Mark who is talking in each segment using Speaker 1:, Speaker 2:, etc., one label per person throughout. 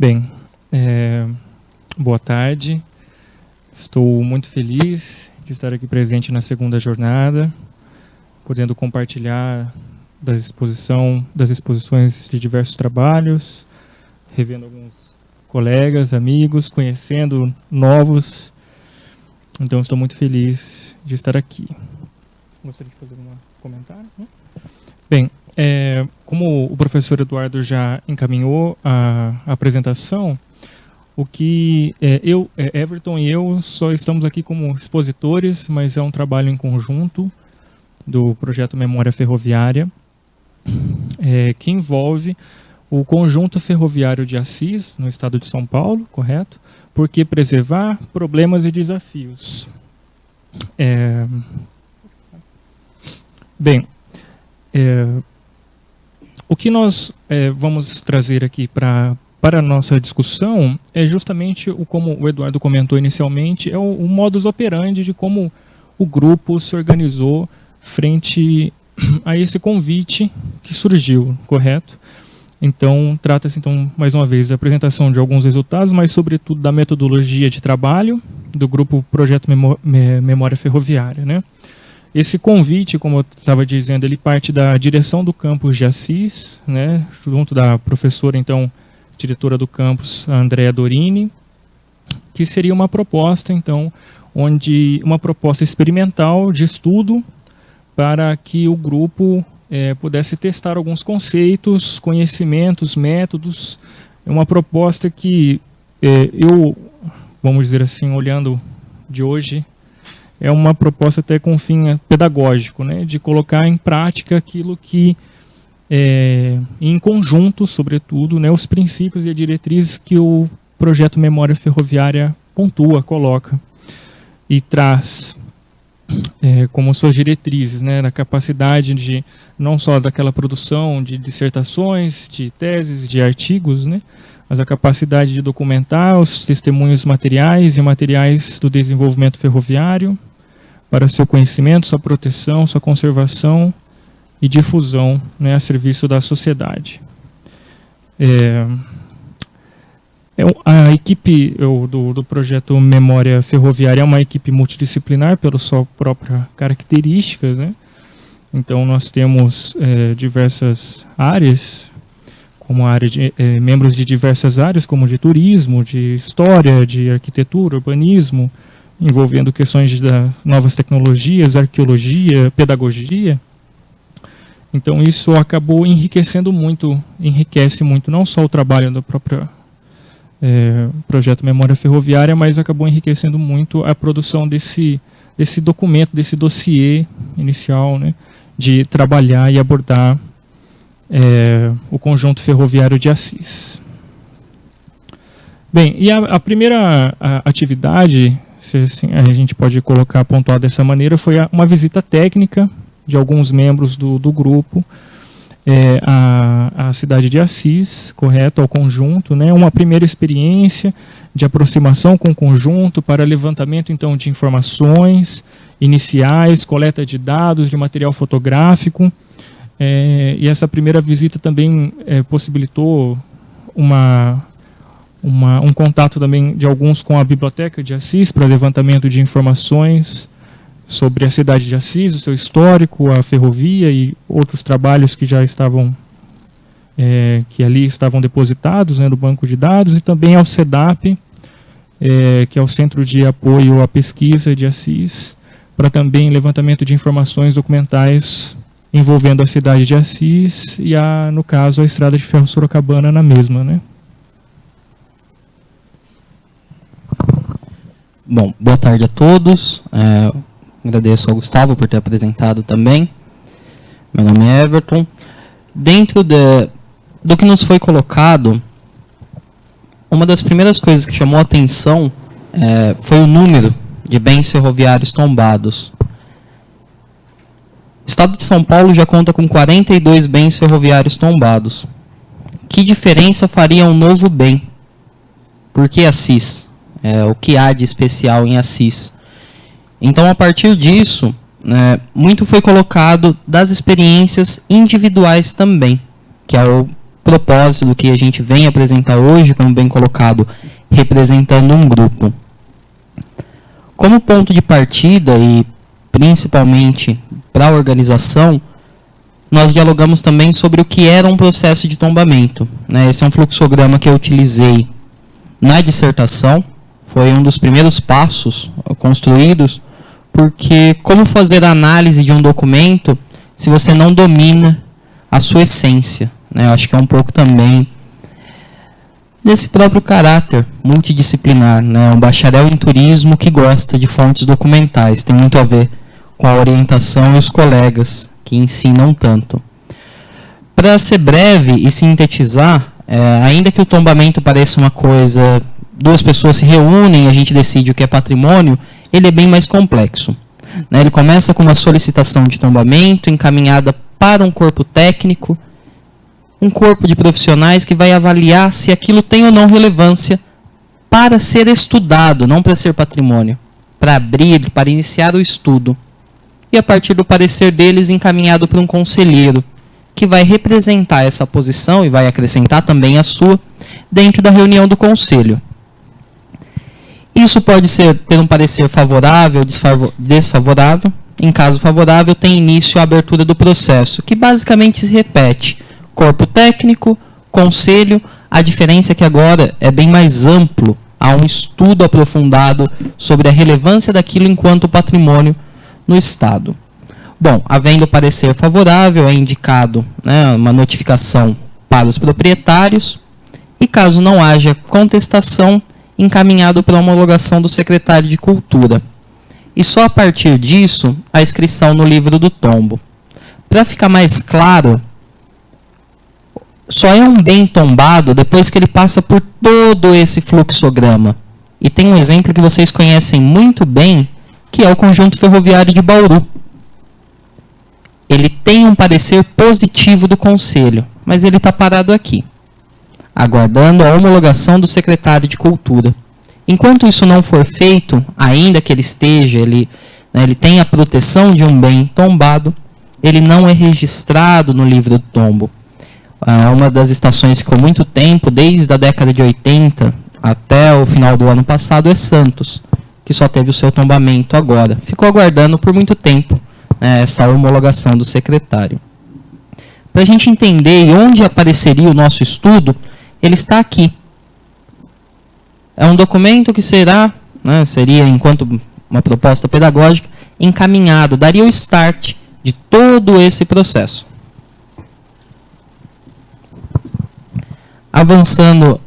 Speaker 1: Bem, boa tarde. Estou muito feliz de estar aqui presente na segunda jornada, podendo compartilhar das exposições de diversos trabalhos, revendo alguns colegas, amigos, conhecendo novos. Então, estou muito feliz de estar aqui. Gostaria de fazer um comentário? Bem, como o professor Eduardo já encaminhou a apresentação, o que Everton e eu só estamos aqui como expositores, mas é um trabalho em conjunto do projeto Memória Ferroviária, que envolve o conjunto ferroviário de Assis, no estado de São Paulo, correto? Por que preservar? Problemas e desafios. O que nós vamos trazer aqui para a nossa discussão é justamente, como o Eduardo comentou inicialmente, é o modus operandi de como o grupo se organizou frente a esse convite que surgiu, correto? Então, trata-se, mais uma vez, da apresentação de alguns resultados, mas, sobretudo, da metodologia de trabalho do grupo Projeto Memória Ferroviária, né? Esse convite, como eu estava dizendo, ele parte da direção do campus de Assis, né, junto da professora, então, diretora do campus, a Andrea Dorini, que seria uma proposta, então, uma proposta experimental de estudo para que o grupo pudesse testar alguns conceitos, conhecimentos, métodos. É uma proposta que vamos dizer assim, olhando de hoje, é uma proposta até com fim pedagógico, né, de colocar em prática aquilo que, em conjunto, sobretudo, né, os princípios e diretrizes que o projeto Memória Ferroviária pontua, coloca e traz como suas diretrizes, né, na capacidade de, não só daquela produção de dissertações, de teses, de artigos, né, mas a capacidade de documentar os testemunhos materiais e materiais do desenvolvimento ferroviário, para seu conhecimento, sua proteção, sua conservação e difusão, né, a serviço da sociedade. A equipe do projeto Memória Ferroviária é uma equipe multidisciplinar, pela sua própria características, né? Então, nós temos diversas áreas, como membros de diversas áreas, como de turismo, de história, de arquitetura, urbanismo, envolvendo questões de novas tecnologias, arqueologia, pedagogia. Então, isso acabou enriquece muito, não só o trabalho do próprio projeto Memória Ferroviária, mas acabou enriquecendo muito a produção desse documento, desse dossiê inicial, né, de trabalhar e abordar o conjunto ferroviário de Assis. Bem, e a primeira atividade, se assim, a gente pode pontuar dessa maneira, foi uma visita técnica de alguns membros do grupo à cidade de Assis, correto, ao conjunto, né, uma primeira experiência de aproximação com o conjunto para levantamento, então, de informações iniciais, coleta de dados, de material fotográfico, e essa primeira visita também possibilitou um contato também de alguns com a Biblioteca de Assis para levantamento de informações sobre a cidade de Assis, o seu histórico, a ferrovia e outros trabalhos que já estavam, que ali estavam depositados, né, no banco de dados, e também ao CEDAP, que é o Centro de Apoio à Pesquisa de Assis, para também levantamento de informações documentais envolvendo a cidade de Assis e, no caso, a Estrada de Ferro Sorocabana na mesma, né?
Speaker 2: Bom, boa tarde a todos. Agradeço ao Gustavo por ter apresentado também. Meu nome é Everton. Dentro do que nos foi colocado, uma das primeiras coisas que chamou a atenção foi o número de bens ferroviários tombados. O Estado de São Paulo já conta com 42 bens ferroviários tombados. Que diferença faria um novo bem? Por que Assis? O que há de especial em Assis? Então, a partir disso, muito foi colocado das experiências individuais também, que é o propósito do que a gente vem apresentar hoje, como bem colocado, representando um grupo. Como ponto de partida e principalmente para a organização, nós dialogamos também sobre o que era um processo de tombamento, né? Esse é um fluxograma que eu utilizei na dissertação, foi um dos primeiros passos construídos, porque como fazer a análise de um documento se você não domina a sua essência, né? Eu acho que é um pouco também desse próprio caráter multidisciplinar, né? Um bacharel em turismo que gosta de fontes documentais, tem muito a ver com a orientação e os colegas que ensinam tanto. Para ser breve e sintetizar, ainda que o tombamento pareça uma coisa, duas pessoas se reúnem e a gente decide o que é patrimônio, ele é bem mais complexo, né? Ele começa com uma solicitação de tombamento encaminhada para um corpo técnico, um corpo de profissionais que vai avaliar se aquilo tem ou não relevância para ser estudado, não para ser patrimônio, para abrir, para iniciar o estudo. E a partir do parecer deles, encaminhado para um conselheiro, que vai representar essa posição e vai acrescentar também a sua dentro da reunião do conselho. Isso pode ter um parecer favorável, desfavorável. Em caso favorável, tem início a abertura do processo, que basicamente se repete: corpo técnico, conselho. A diferença é que agora é bem mais amplo, há um estudo aprofundado sobre a relevância daquilo enquanto patrimônio no Estado. Bom, havendo parecer favorável, é indicado, né, uma notificação para os proprietários e, caso não haja contestação, encaminhado para a homologação do secretário de Cultura. E só a partir disso, a inscrição no livro do tombo. Para ficar mais claro, só é um bem tombado depois que ele passa por todo esse fluxograma. E tem um exemplo que vocês conhecem muito bem, que é o Conjunto Ferroviário de Bauru. Ele tem um parecer positivo do Conselho, mas ele está parado aqui, aguardando a homologação do secretário de Cultura. Enquanto isso não for feito, ainda que ele esteja, ele tem a proteção de um bem tombado, ele não é registrado no livro do tombo. Uma das estações que ficou muito tempo, desde a década de 80 até o final do ano passado, é Santos, que só teve o seu tombamento agora. Ficou aguardando por muito tempo, né, essa homologação do secretário. Para a gente entender onde apareceria o nosso estudo, ele está aqui. É um documento que seria, enquanto uma proposta pedagógica, encaminhado, daria o start de todo esse processo. Avançando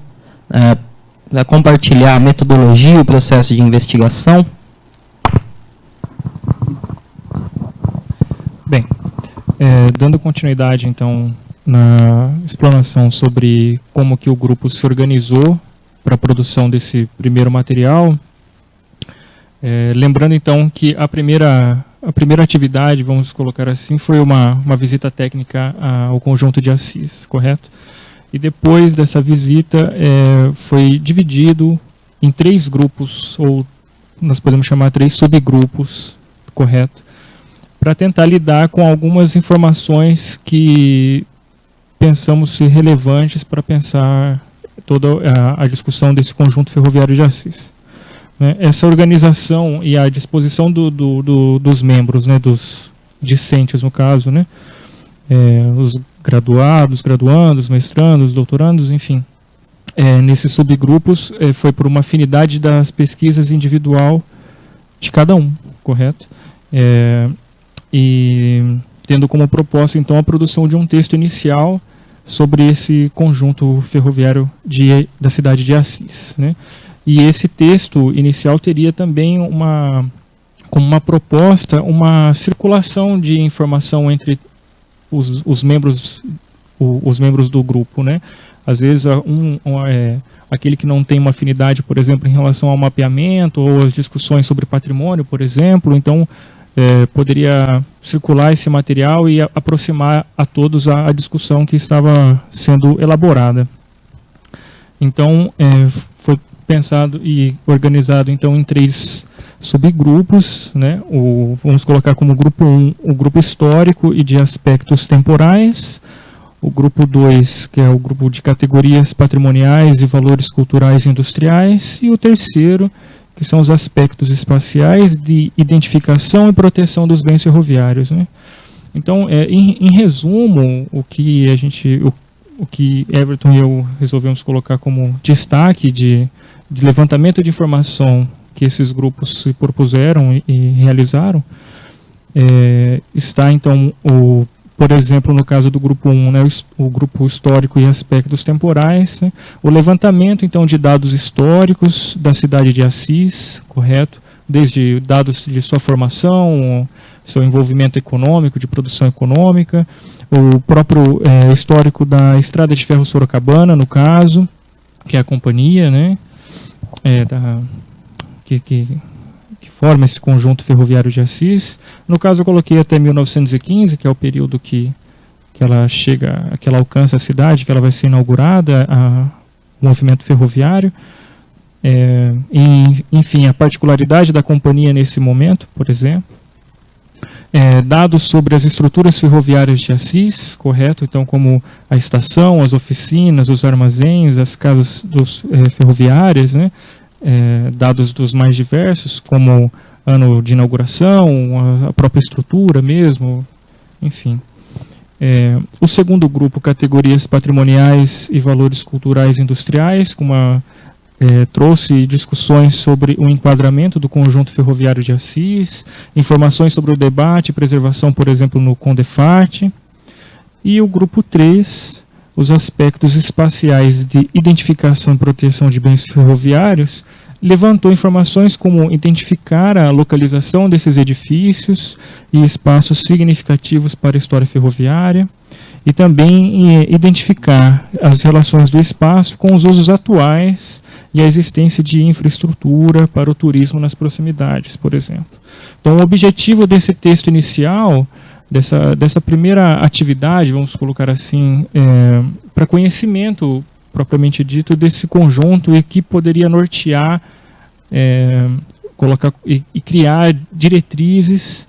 Speaker 2: para compartilhar a metodologia e o processo de investigação.
Speaker 1: Bem, dando continuidade, então, na explanação sobre como que o grupo se organizou para a produção desse primeiro material, lembrando, então, que a primeira atividade, vamos colocar assim, foi uma visita técnica ao Conjunto de Assis, correto? E depois dessa visita, foi dividido em 3 grupos, ou nós podemos chamar 3 subgrupos, correto? Para tentar lidar com algumas informações que pensamos ser relevantes para pensar toda a discussão desse Conjunto Ferroviário de Assis. Essa organização e a disposição dos membros, né, dos discentes, no caso, né, os graduados, graduandos, mestrandos, doutorandos, enfim, nesses subgrupos, foi por uma afinidade das pesquisas individual de cada um, correto? E tendo como proposta, então, a produção de um texto inicial sobre esse conjunto ferroviário da cidade de Assis, né? E esse texto inicial teria também como uma proposta, uma circulação de informação entre os membros do grupo, né? Às vezes aquele que não tem uma afinidade, por exemplo, em relação ao mapeamento ou as discussões sobre patrimônio, por exemplo, então poderia circular esse material e aproximar a todos a discussão que estava sendo elaborada. Então, foi pensado e organizado então em 3 subgrupos, né? Vamos colocar como grupo 1 o grupo histórico e de aspectos temporais, o grupo 2, que é o grupo de categorias patrimoniais e valores culturais e industriais, e o terceiro, que são os aspectos espaciais de identificação e proteção dos bens ferroviários, né? Então, em resumo, o que Everton e eu resolvemos colocar como destaque de levantamento de informação que esses grupos se propuseram e realizaram, está então, por exemplo, no caso do grupo 1, né, o grupo histórico e aspectos temporais, né, o levantamento então de dados históricos da cidade de Assis, correto? Desde dados de sua formação, seu envolvimento econômico, de produção econômica, o próprio histórico da Estrada de Ferro Sorocabana, no caso, que é a companhia, né, que forma esse conjunto ferroviário de Assis. No caso, eu coloquei até 1915, que é o período que ela alcança a cidade, que ela vai ser inaugurada, o movimento ferroviário. Enfim, a particularidade da companhia nesse momento, por exemplo. Dados sobre as estruturas ferroviárias de Assis, correto? Então, como a estação, as oficinas, os armazéns, as casas ferroviárias, né? Dados dos mais diversos, como ano de inauguração, a própria estrutura mesmo, enfim. O segundo grupo, categorias patrimoniais e valores culturais e industriais, trouxe discussões sobre o enquadramento do conjunto ferroviário de Assis, informações sobre o debate e preservação, por exemplo, no Condefat. E o grupo 3, os aspectos espaciais de identificação e proteção de bens ferroviários, levantou informações como identificar a localização desses edifícios e espaços significativos para a história ferroviária, e também identificar as relações do espaço com os usos atuais e a existência de infraestrutura para o turismo nas proximidades, por exemplo. Então, o objetivo desse texto inicial, dessa primeira atividade, vamos colocar assim, para conhecimento propriamente dito desse conjunto, e que poderia nortear, colocar e criar diretrizes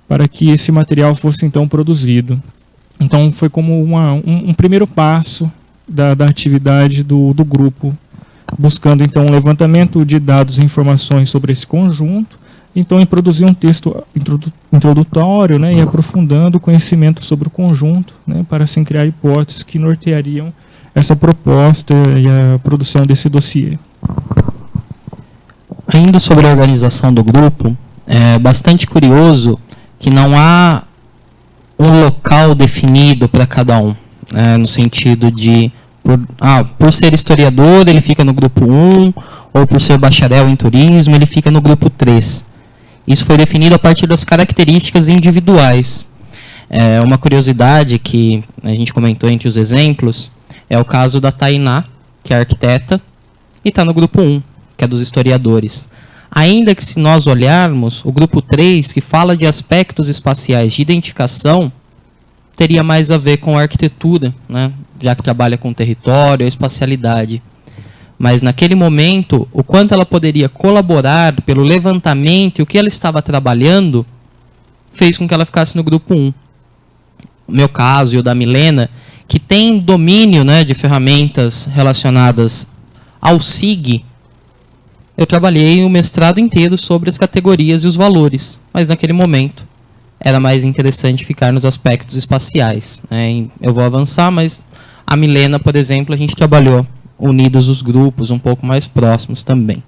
Speaker 1: para que esse material fosse então produzido. Então, foi como um primeiro passo da atividade do grupo, buscando então um levantamento de dados e informações sobre esse conjunto, então em produzir um texto introdutório, né, e aprofundando o conhecimento sobre o conjunto, né, para assim criar hipóteses que norteariam essa proposta e a produção desse dossiê.
Speaker 2: Ainda sobre a organização do grupo, é bastante curioso que não há um local definido para cada um, no sentido de por ser historiador, ele fica no grupo 1, ou por ser bacharel em turismo, ele fica no grupo 3. Isso foi definido a partir das características individuais. Uma curiosidade que a gente comentou entre os exemplos é o caso da Tainá, que é arquiteta, e está no grupo 1, que é dos historiadores. Ainda que, se nós olharmos, o grupo 3, que fala de aspectos espaciais de identificação, teria mais a ver com a arquitetura, né? Já que trabalha com território, a espacialidade. Mas, naquele momento, o quanto ela poderia colaborar pelo levantamento e o que ela estava trabalhando, fez com que ela ficasse no grupo 1. O meu caso e o da Milena, que tem domínio, né, de ferramentas relacionadas ao SIG, eu trabalhei o mestrado inteiro sobre as categorias e os valores, mas naquele momento era mais interessante ficar nos aspectos espaciais, né? Eu vou avançar, mas a Milena, por exemplo, a gente trabalhou unidos os grupos, um pouco mais próximos também.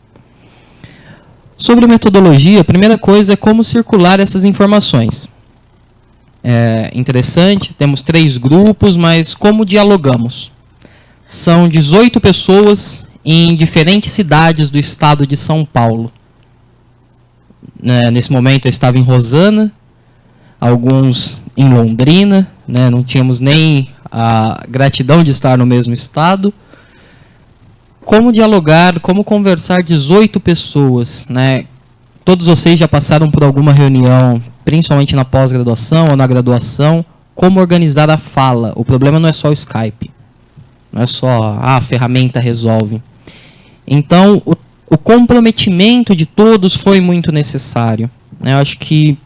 Speaker 2: Sobre metodologia, a primeira coisa é como circular essas informações. É interessante, temos 3 grupos, mas como dialogamos? São 18 pessoas em diferentes cidades do estado de São Paulo. Nesse momento eu estava em Rosana, alguns em Londrina, né? Não tínhamos nem a gratidão de estar no mesmo estado. Como dialogar, como conversar 18 pessoas, né? Todos vocês já passaram por alguma reunião, principalmente na pós-graduação ou na graduação, como organizar a fala. O problema não é só o Skype, não é só a ferramenta resolve. Então, o comprometimento de todos foi muito necessário, né? Eu acho que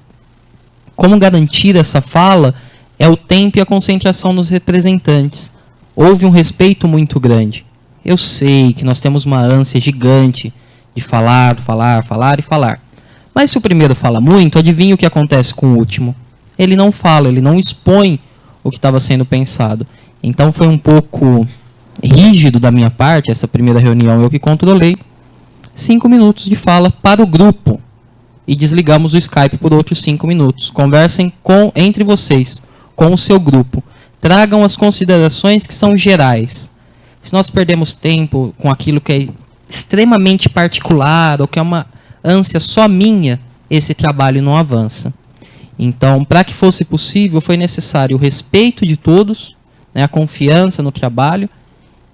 Speaker 2: como garantir essa fala é o tempo e a concentração dos representantes. Houve um respeito muito grande. Eu sei que nós temos uma ânsia gigante de falar, falar, falar e falar. Mas se o primeiro fala muito, adivinha o que acontece com o último? Ele não fala, ele não expõe o que estava sendo pensado. Então foi um pouco rígido da minha parte, essa primeira reunião eu que controlei. 5 minutos de fala para o grupo. E desligamos o Skype por outros 5 minutos. Conversem entre vocês, com o seu grupo. Tragam as considerações que são gerais. Se nós perdemos tempo com aquilo que é extremamente particular, ou que é uma ânsia só minha, esse trabalho não avança. Então, para que fosse possível, foi necessário o respeito de todos, né, a confiança no trabalho,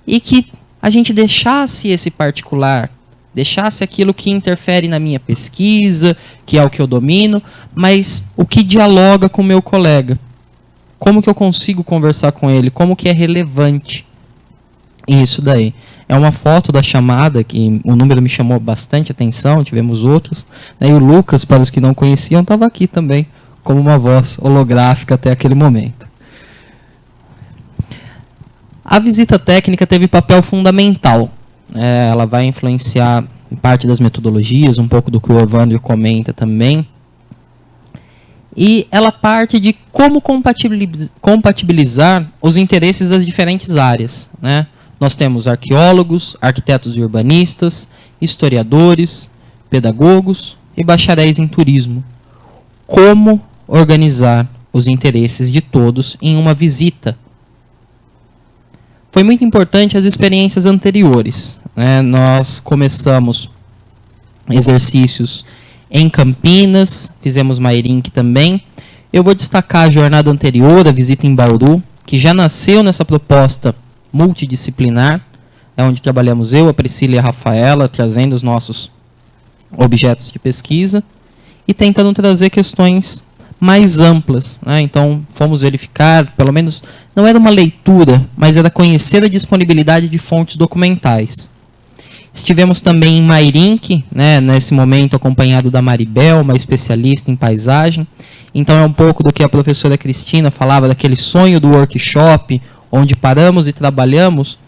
Speaker 2: e que a gente deixasse esse particular, deixasse aquilo que interfere na minha pesquisa, que é o que eu domino, mas o que dialoga com o meu colega. Como que eu consigo conversar com ele? Como que é relevante isso daí? É uma foto da chamada, que o número me chamou bastante atenção, tivemos outros. Né, e o Lucas, para os que não conheciam, estava aqui também, como uma voz holográfica até aquele momento. A visita técnica teve papel fundamental. Ela vai influenciar em parte das metodologias, um pouco do que o Evandro comenta também. E ela parte de como compatibilizar os interesses das diferentes áreas. Né? Nós temos arqueólogos, arquitetos e urbanistas, historiadores, pedagogos e bacharéis em turismo. Como organizar os interesses de todos em uma visita? Foi muito importante as experiências anteriores. Né? Nós começamos exercícios em Campinas, fizemos Mairink também. Eu vou destacar a jornada anterior, a visita em Bauru, que já nasceu nessa proposta multidisciplinar, onde trabalhamos eu, a Priscila e a Rafaela, trazendo os nossos objetos de pesquisa e tentando trazer questões mais amplas. Né? Então, fomos verificar, pelo menos, não era uma leitura, mas era conhecer a disponibilidade de fontes documentais. Estivemos também em Mairink, né, nesse momento acompanhado da Maribel, uma especialista em paisagem. Então é um pouco do que a professora Cristina falava, daquele sonho do workshop, onde paramos e trabalhamos.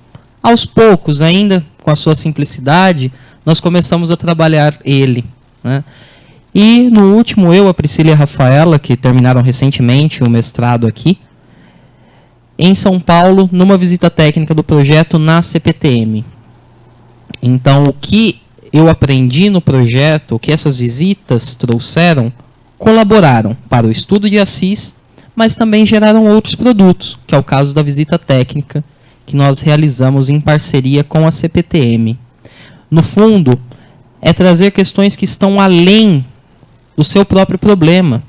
Speaker 2: Aos poucos, ainda com a sua simplicidade, nós começamos a trabalhar ele. Né? E no último, eu, a Priscila e a Rafaela, que terminaram recentemente o mestrado aqui, em São Paulo, numa visita técnica do projeto na CPTM. Então, o que eu aprendi no projeto, o que essas visitas trouxeram, colaboraram para o estudo de Assis, mas também geraram outros produtos, que é o caso da visita técnica, que nós realizamos em parceria com a CPTM. No fundo, é trazer questões que estão além do seu próprio problema.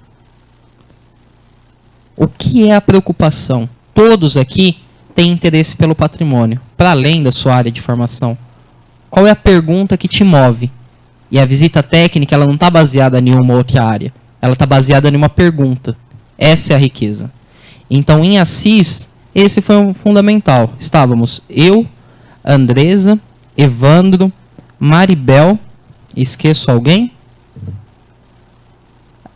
Speaker 2: O que é a preocupação? Todos aqui têm interesse pelo patrimônio, para além da sua área de formação. Qual é a pergunta que te move? E a visita técnica, ela não está baseada em nenhuma outra área. Ela está baseada em uma pergunta. Essa é a riqueza. Então, em Assis, esse foi um fundamental. Estávamos eu, Andresa, Evandro, Maribel, esqueço alguém?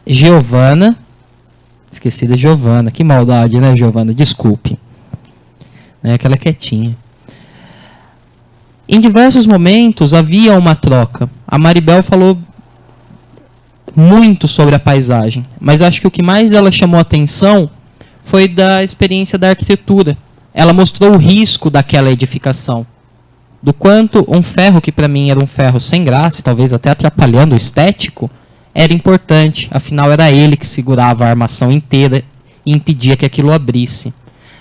Speaker 2: Giovana. Esqueci da Giovana. Que maldade, né, Giovana? Desculpe. É aquela quietinha. Em diversos momentos havia uma troca. A Maribel falou muito sobre a paisagem, mas acho que o que mais ela chamou a atenção foi da experiência da arquitetura. Ela mostrou o risco daquela edificação. Do quanto um ferro, que para mim era um ferro sem graça, talvez até atrapalhando o estético, era importante. Afinal, era ele que segurava a armação inteira e impedia que aquilo abrisse.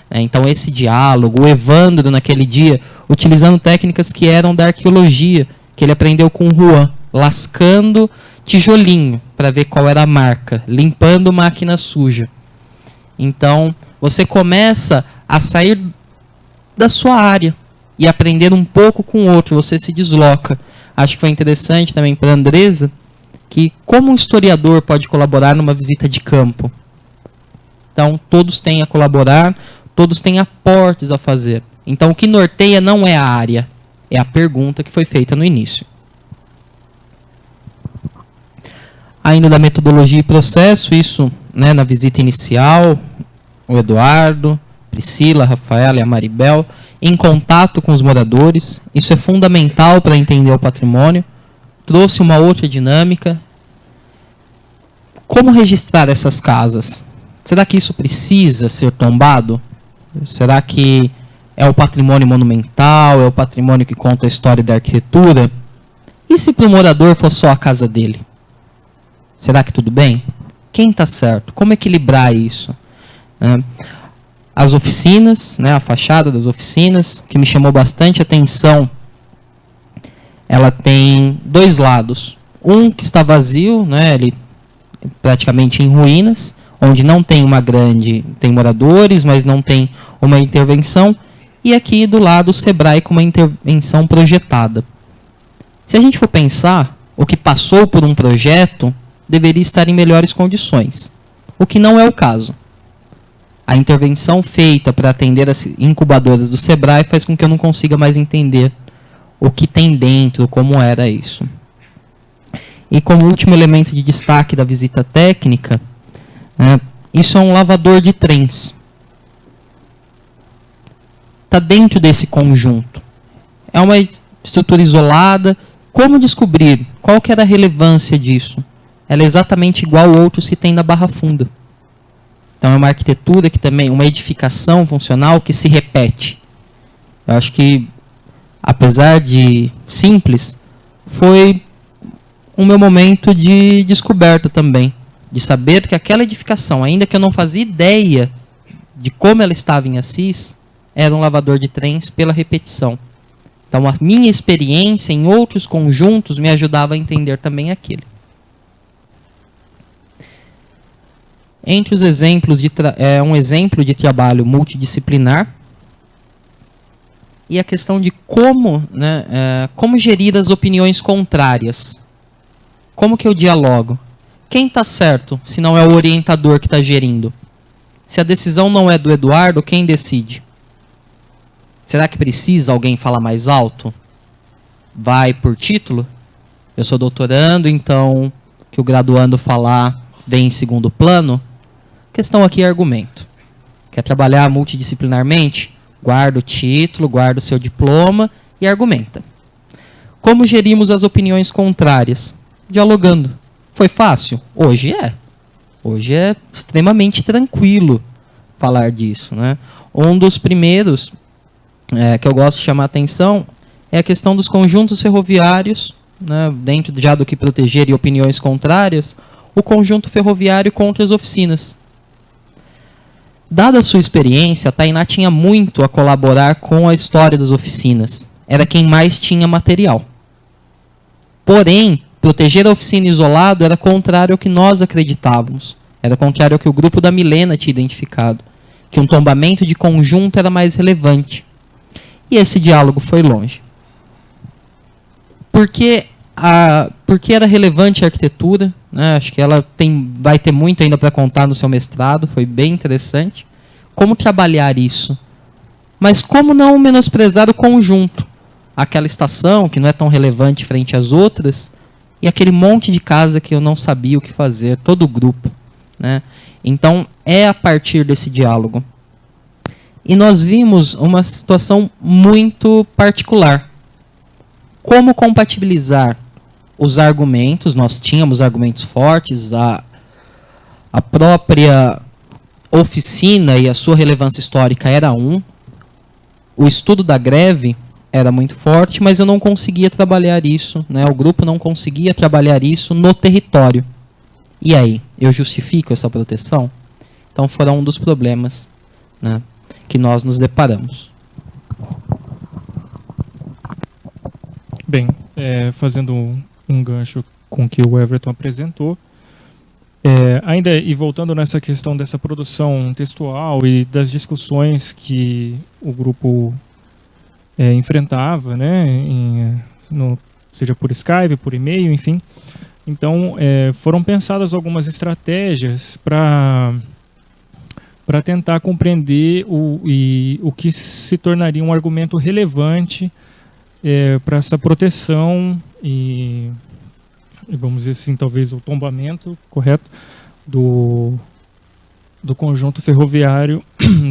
Speaker 2: Então, esse diálogo, o Evandro, naquele dia, utilizando técnicas que eram da arqueologia, que ele aprendeu com o Juan, lascando tijolinho para ver qual era a marca, limpando máquina suja. Então, você começa a sair da sua área e aprender um pouco com o outro, você se desloca. Acho que foi interessante também para a Andresa, que como um historiador pode colaborar numa visita de campo. Então, todos têm a colaborar, todos têm aportes a fazer. Então, o que norteia não é a área, é a pergunta que foi feita no início. Ainda da metodologia e processo, isso, né, na visita inicial, o Eduardo, Priscila, a Rafaela e a Maribel, em contato com os moradores. Isso é fundamental para entender o patrimônio. Trouxe uma outra dinâmica. Como registrar essas casas? Será que isso precisa ser tombado? Será que é o patrimônio monumental, é o patrimônio que conta a história da arquitetura? E se para o morador for só a casa dele? Será que tudo bem? Quem está certo? Como equilibrar isso? As oficinas, a fachada das oficinas, que me chamou bastante atenção, ela tem dois lados. Um que está vazio, ele praticamente em ruínas, onde não tem tem moradores, mas não tem uma intervenção, e aqui do lado o Sebrae com uma intervenção projetada. Se a gente for pensar, o que passou por um projeto deveria estar em melhores condições, o que não é o caso. A intervenção feita para atender as incubadoras do Sebrae faz com que eu não consiga mais entender o que tem dentro, como era isso. E como último elemento de destaque da visita técnica, isso é um lavador de trens. Está dentro desse conjunto. É uma estrutura isolada. Como descobrir qual que era a relevância disso? Ela é exatamente igual a outros que tem na Barra Funda. Então é uma arquitetura que também, uma edificação funcional que se repete. Eu acho que, apesar de simples, foi o meu momento de descoberta também. De saber que aquela edificação, ainda que eu não fazia ideia de como ela estava em Assis, era um lavador de trens pela repetição. Então a minha experiência em outros conjuntos me ajudava a entender também aquele. Entre os exemplos, um exemplo de trabalho multidisciplinar e a questão de como gerir as opiniões contrárias. Como que eu dialogo? Quem está certo, se não é o orientador que está gerindo? Se a decisão não é do Eduardo, quem decide? Será que precisa alguém falar mais alto? Vai por título? Eu sou doutorando, então que o graduando falar vem em segundo plano? A questão aqui é argumento. Quer trabalhar multidisciplinarmente? Guarda o título, guarda o seu diploma e argumenta. Como gerimos as opiniões contrárias? Dialogando. Foi fácil? Hoje é. Hoje é extremamente tranquilo falar disso. Um dos primeiros que eu gosto de chamar a atenção é a questão dos conjuntos ferroviários, dentro já do que proteger e opiniões contrárias, o conjunto ferroviário contra as oficinas. Dada a sua experiência, a Tainá tinha muito a colaborar com a história das oficinas. Era quem mais tinha material. Porém, proteger a oficina isolado era contrário ao que nós acreditávamos. Era contrário ao que o grupo da Milena tinha identificado. Que um tombamento de conjunto era mais relevante. E esse diálogo foi longe. Porque era relevante a arquitetura, acho que ela vai ter muito ainda para contar no seu mestrado, foi bem interessante. Como trabalhar isso? Mas como não menosprezar o conjunto? Aquela estação que não é tão relevante frente às outras, e aquele monte de casa que eu não sabia o que fazer, todo o grupo. Então, é a partir desse diálogo. E nós vimos uma situação muito particular. Como compatibilizar os argumentos? Nós tínhamos argumentos fortes, a própria oficina e a sua relevância histórica era o estudo da greve era muito forte, mas eu não conseguia trabalhar isso, o grupo não conseguia trabalhar isso no território. E aí, eu justifico essa proteção? Então foram um dos problemas que nós nos deparamos.
Speaker 1: Bem, fazendo um gancho com o que o Everton apresentou, ainda e voltando nessa questão dessa produção textual e das discussões que o grupo enfrentava, seja por Skype, por e-mail, enfim. Então, foram pensadas algumas estratégias para tentar compreender o que se tornaria um argumento relevante para essa proteção e, vamos dizer assim, talvez o tombamento, correto, do do conjunto ferroviário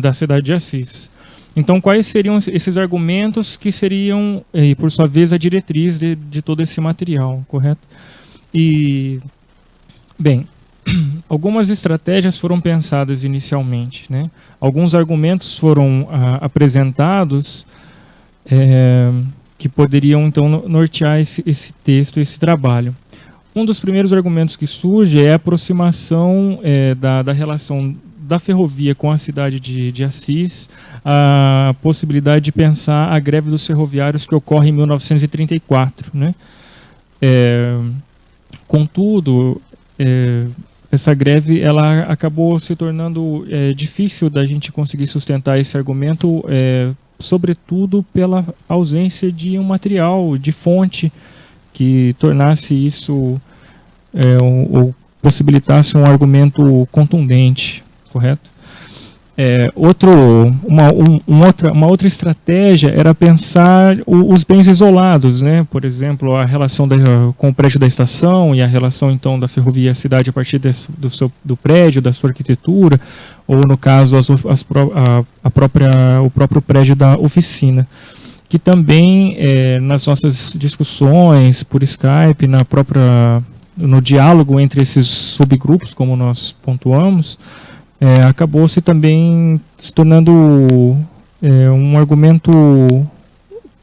Speaker 1: da cidade de Assis. Então, quais seriam esses argumentos que seriam, por sua vez, a diretriz de todo esse material, correto? E, bem, algumas estratégias foram pensadas inicialmente, né? Alguns argumentos foram apresentados que poderiam, então, nortear esse texto, esse trabalho. Um dos primeiros argumentos que surge é a aproximação da relação da ferrovia com a cidade de Assis, a possibilidade de pensar a greve dos ferroviários que ocorre em 1934. Né? Contudo, essa greve ela acabou se tornando difícil da gente conseguir sustentar esse argumento, sobretudo pela ausência de um material, de fonte, que tornasse isso ou possibilitasse um argumento contundente, correto? Uma outra estratégia era pensar os bens isolados, né? Por exemplo, a relação com o prédio da estação e a relação então da ferrovia à cidade a partir do prédio, da sua arquitetura, ou no caso o próprio prédio da oficina, que também nas nossas discussões por Skype, no diálogo entre esses subgrupos, como nós pontuamos, acabou-se também se tornando um argumento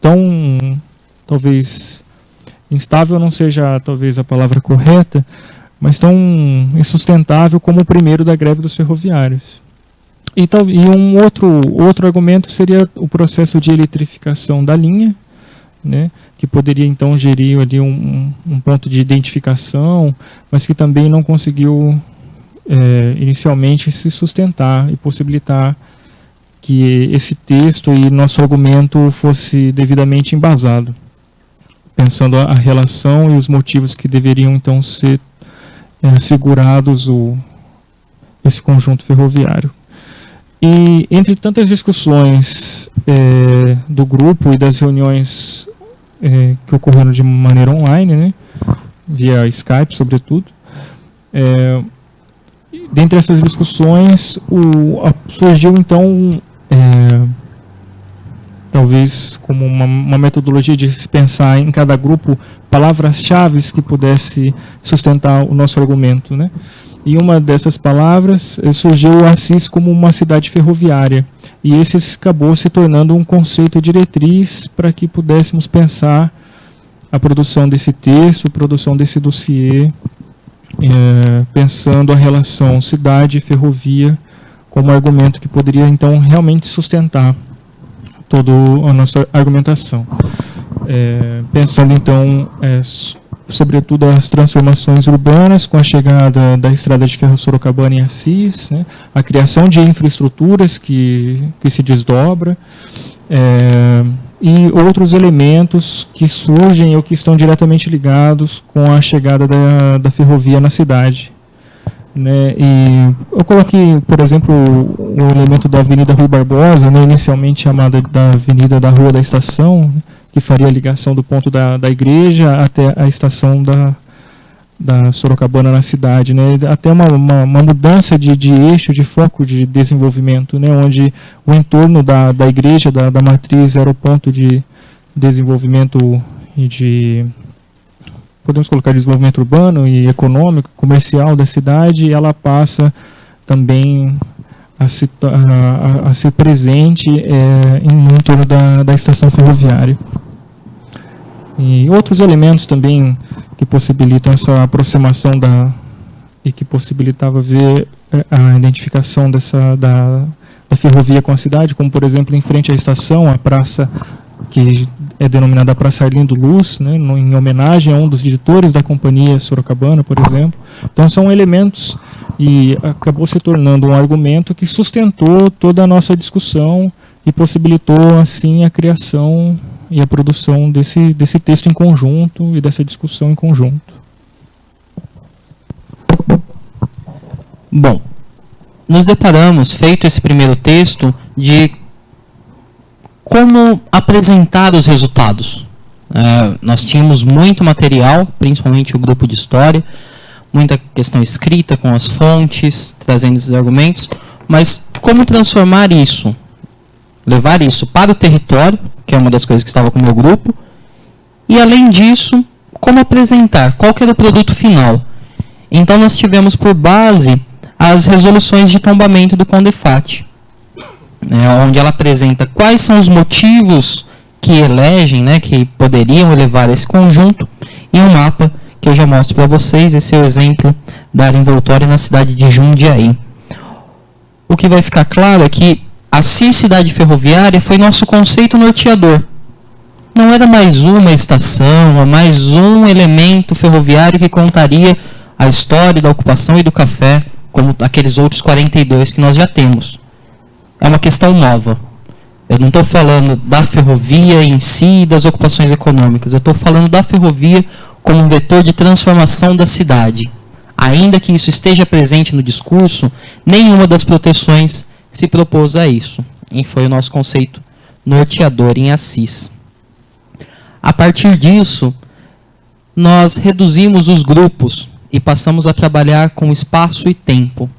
Speaker 1: tão, talvez, instável não seja talvez a palavra correta, mas tão insustentável como o primeiro da greve dos ferroviários. E um outro argumento seria o processo de eletrificação da linha, né, que poderia então gerir ali um ponto de identificação, mas que também não conseguiu inicialmente se sustentar e possibilitar que esse texto e nosso argumento fosse devidamente embasado, pensando a relação e os motivos que deveriam então ser assegurados esse conjunto ferroviário. E entre tantas discussões do grupo e das reuniões que ocorreram de maneira online, né, via Skype sobretudo, dentre essas discussões surgiu então talvez como uma metodologia de se pensar em cada grupo palavras-chave que pudesse sustentar o nosso argumento, né? E uma dessas palavras surgiu Assis como uma cidade ferroviária, e esse acabou se tornando um conceito diretriz para que pudéssemos pensar a produção desse texto, a produção desse dossiê, pensando a relação cidade e ferrovia como argumento que poderia então realmente sustentar toda a nossa argumentação. Pensando então sobretudo as transformações urbanas com a chegada da estrada de ferro Sorocabana em Assis, né, a criação de infraestruturas que se desdobra, e outros elementos que surgem ou que estão diretamente ligados com a chegada da ferrovia na cidade. Né? E eu coloquei, por exemplo, o elemento da Avenida Rui Barbosa, né, inicialmente chamada da Avenida da Rua da Estação, né, que faria a ligação do ponto da igreja até a estação da Sorocabana na cidade, né? Até uma mudança de eixo, de foco de desenvolvimento, né? Onde o entorno da igreja, da matriz, era o ponto de desenvolvimento e podemos colocar desenvolvimento urbano e econômico, comercial da cidade, e ela passa também a ser presente em torno da estação ferroviária. E outros elementos também que possibilitam essa aproximação e que possibilitava ver a identificação da ferrovia com a cidade, como por exemplo em frente à estação, a praça que é denominada Praça Arlindo Luz, né, em homenagem a um dos diretores da companhia Sorocabana, por exemplo. Então são elementos, e acabou se tornando um argumento que sustentou toda a nossa discussão e possibilitou assim a criação e a produção desse texto em conjunto e dessa discussão em conjunto.
Speaker 2: Bom, nos deparamos, feito esse primeiro texto, de como apresentar os resultados. Nós tínhamos muito material, principalmente o grupo de história, muita questão escrita com as fontes, trazendo esses argumentos, mas como transformar isso, levar isso para o território, que é uma das coisas que estava com o meu grupo, e além disso, como apresentar, qual que era o produto final. Então nós tivemos por base as resoluções de tombamento do CONDEFAT, onde ela apresenta quais são os motivos que elegem, que poderiam elevar esse conjunto, e um mapa que eu já mostro para vocês. Esse é o exemplo da área envoltória na cidade de Jundiaí. O que vai ficar claro é que a cidade ferroviária foi nosso conceito norteador. Não era mais uma estação, ou mais um elemento ferroviário que contaria a história da ocupação e do café, como aqueles outros 42 que nós já temos. É uma questão nova. Eu não estou falando da ferrovia em si e das ocupações econômicas. Eu estou falando da ferrovia como um vetor de transformação da cidade. Ainda que isso esteja presente no discurso, nenhuma das proteções se propôs a isso. E foi o nosso conceito norteador em Assis. A partir disso, nós reduzimos os grupos e passamos a trabalhar com espaço e tempo.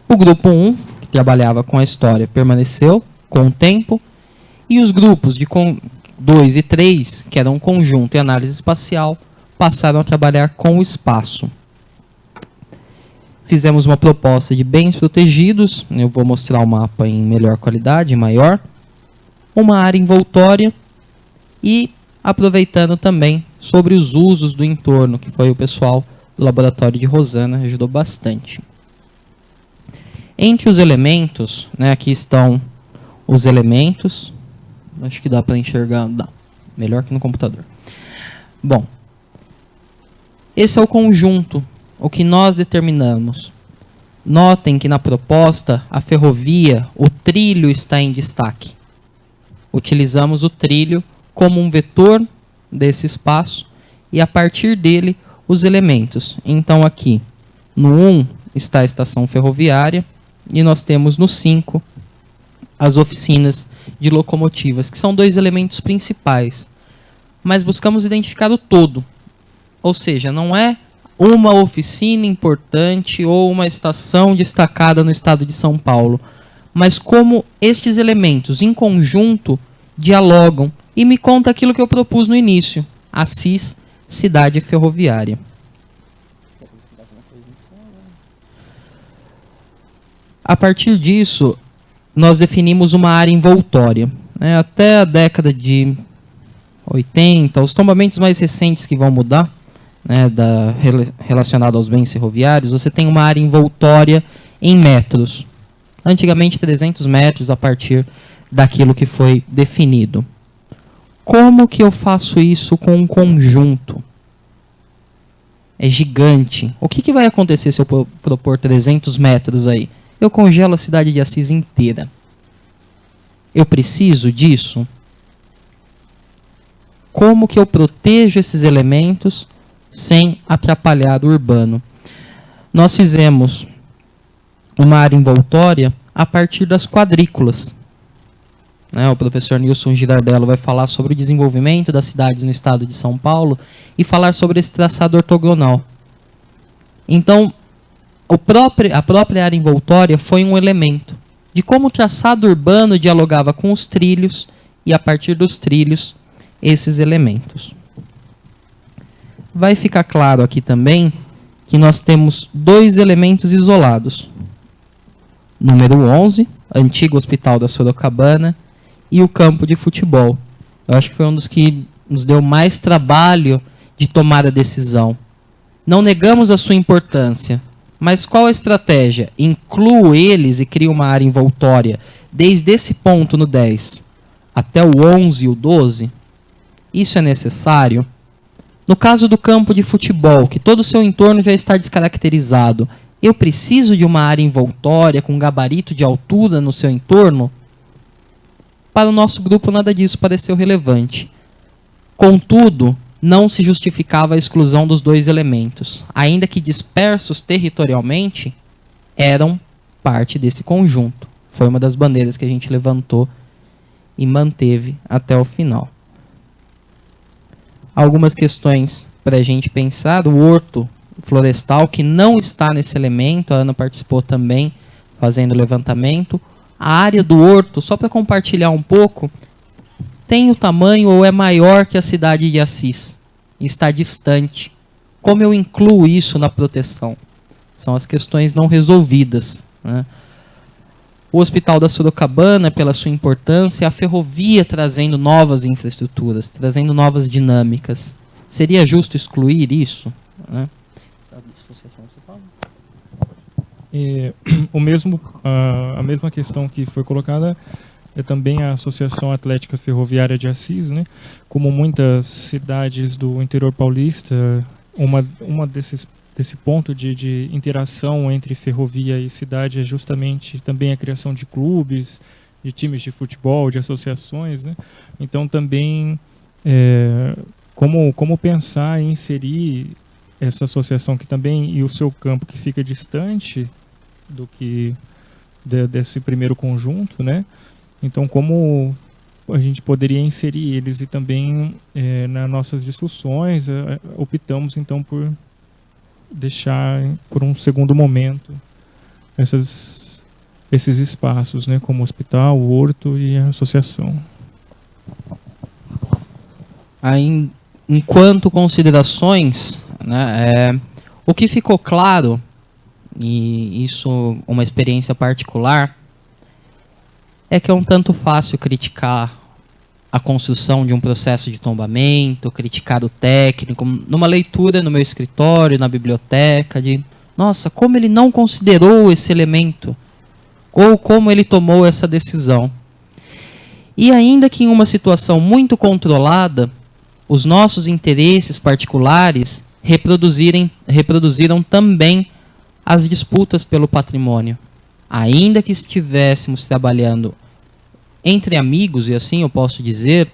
Speaker 2: O grupo 1, que trabalhava com a história, permaneceu com o tempo, e os grupos de 2 e 3, que eram conjunto e análise espacial, passaram a trabalhar com o espaço. Fizemos uma proposta de bens protegidos, eu vou mostrar o mapa em melhor qualidade, maior, uma área envoltória e aproveitando também sobre os usos do entorno, que foi o pessoal do laboratório de Rosana, ajudou bastante. Entre os elementos, aqui estão os elementos, acho que dá para enxergar, dá, melhor que no computador. Bom, esse é o conjunto, o que nós determinamos. Notem que na proposta, a ferrovia, o trilho está em destaque. Utilizamos o trilho como um vetor desse espaço e a partir dele os elementos. Então aqui no 1 está a estação ferroviária e nós temos no 5 as oficinas de locomotivas, que são 2 elementos principais. Mas buscamos identificar o todo. Ou seja, não é uma oficina importante ou uma estação destacada no estado de São Paulo, mas como estes elementos em conjunto dialogam. E me conta aquilo que eu propus no início, Assis, cidade ferroviária. A partir disso, nós definimos uma área envoltória. Até a década de 80, os tombamentos mais recentes que vão mudar, relacionado aos bens ferroviários, você tem uma área envoltória em metros. Antigamente 300 metros a partir daquilo que foi definido. Como que eu faço isso com um conjunto? É gigante. O que vai acontecer se eu propor 300 metros aí? Eu congelo a cidade de Assis inteira. Eu preciso disso? Como que eu protejo esses elementos sem atrapalhar o urbano? Nós fizemos uma área envoltória a partir das quadrículas. O professor Nilson Girardello vai falar sobre o desenvolvimento das cidades no estado de São Paulo e falar sobre esse traçado ortogonal. Então, a própria área envoltória foi um elemento de como o traçado urbano dialogava com os trilhos e, a partir dos trilhos, esses elementos. Vai ficar claro aqui também que nós temos 2 elementos isolados. Número 11, antigo Hospital da Sorocabana, e o campo de futebol. Eu acho que foi um dos que nos deu mais trabalho de tomar a decisão. Não negamos a sua importância, mas qual a estratégia? Incluo eles e crio uma área envoltória desde esse ponto no 10 até o 11 e o 12? Isso é necessário? No caso do campo de futebol, que todo o seu entorno já está descaracterizado, eu preciso de uma área envoltória com gabarito de altura no seu entorno? Para o nosso grupo, nada disso pareceu relevante. Contudo, não se justificava a exclusão dos 2 elementos, ainda que dispersos territorialmente, eram parte desse conjunto. Foi uma das bandeiras que a gente levantou e manteve até o final. Algumas questões para a gente pensar. O horto florestal que não está nesse elemento, a Ana participou também fazendo levantamento. A área do horto, só para compartilhar um pouco, tem o tamanho ou é maior que a cidade de Assis, está distante. Como eu incluo isso na proteção? São as questões não resolvidas, né? O Hospital da Sorocabana, pela sua importância, a ferrovia trazendo novas infraestruturas, trazendo novas dinâmicas. Seria justo excluir isso, né?
Speaker 1: A mesma questão que foi colocada é também a Associação Atlética Ferroviária de Assis, né? Como muitas cidades do interior paulista, desse ponto de interação entre ferrovia e cidade é justamente também a criação de clubes, de times de futebol, de associações, né? Então também como pensar em inserir essa associação que também, e o seu campo que fica distante do que desse primeiro conjunto, né? Então como a gente poderia inserir eles, e também nas nossas discussões optamos então por deixar por um segundo momento esses espaços, né, como o hospital, o horto e a associação.
Speaker 2: Aí, enquanto considerações, né, o que ficou claro, e isso uma experiência particular, é que é um tanto fácil criticar a construção de um processo de tombamento, criticar o técnico, numa leitura no meu escritório, na biblioteca, de, nossa, como ele não considerou esse elemento, ou como ele tomou essa decisão. E ainda que em uma situação muito controlada, os nossos interesses particulares reproduziram também as disputas pelo patrimônio. Ainda que estivéssemos trabalhando entre amigos, e assim eu posso dizer,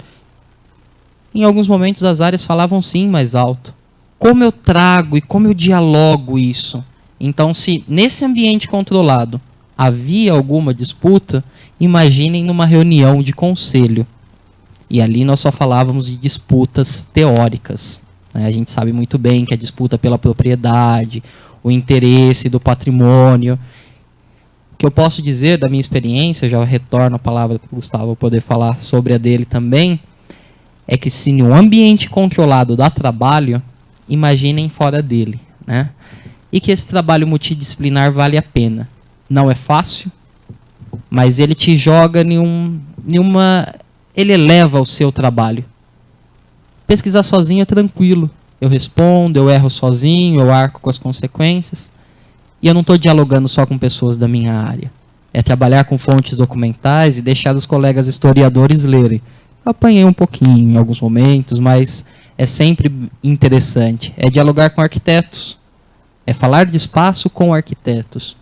Speaker 2: em alguns momentos as áreas falavam sim mais alto. Como eu trago e como eu dialogo isso? Então, se nesse ambiente controlado havia alguma disputa, imaginem numa reunião de conselho. E ali nós só falávamos de disputas teóricas, né? A gente sabe muito bem que a disputa pela propriedade, o interesse do patrimônio. O que eu posso dizer da minha experiência, já retorno a palavra para o Gustavo poder falar sobre a dele também, é que se em um ambiente controlado dá trabalho, imaginem fora dele, né? E que esse trabalho multidisciplinar vale a pena. Não é fácil, mas ele te joga ele eleva o seu trabalho. Pesquisar sozinho é tranquilo. Eu respondo, eu erro sozinho, eu arco com as consequências. E eu não estou dialogando só com pessoas da minha área. É trabalhar com fontes documentais e deixar os colegas historiadores lerem. Eu apanhei um pouquinho em alguns momentos, mas é sempre interessante. É dialogar com arquitetos. É falar de espaço com arquitetos.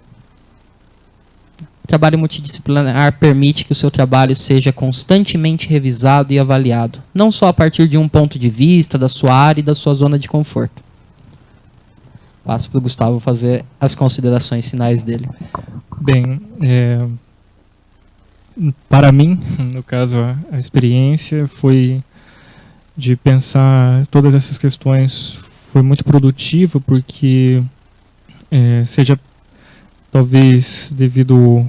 Speaker 2: O trabalho multidisciplinar permite que o seu trabalho seja constantemente revisado e avaliado. Não só a partir de um ponto de vista, da sua área e da sua zona de conforto. Passo para o Gustavo fazer as considerações finais dele.
Speaker 1: Bem, para mim, no caso, a experiência foi de pensar todas essas questões, foi muito produtiva, porque seja talvez devido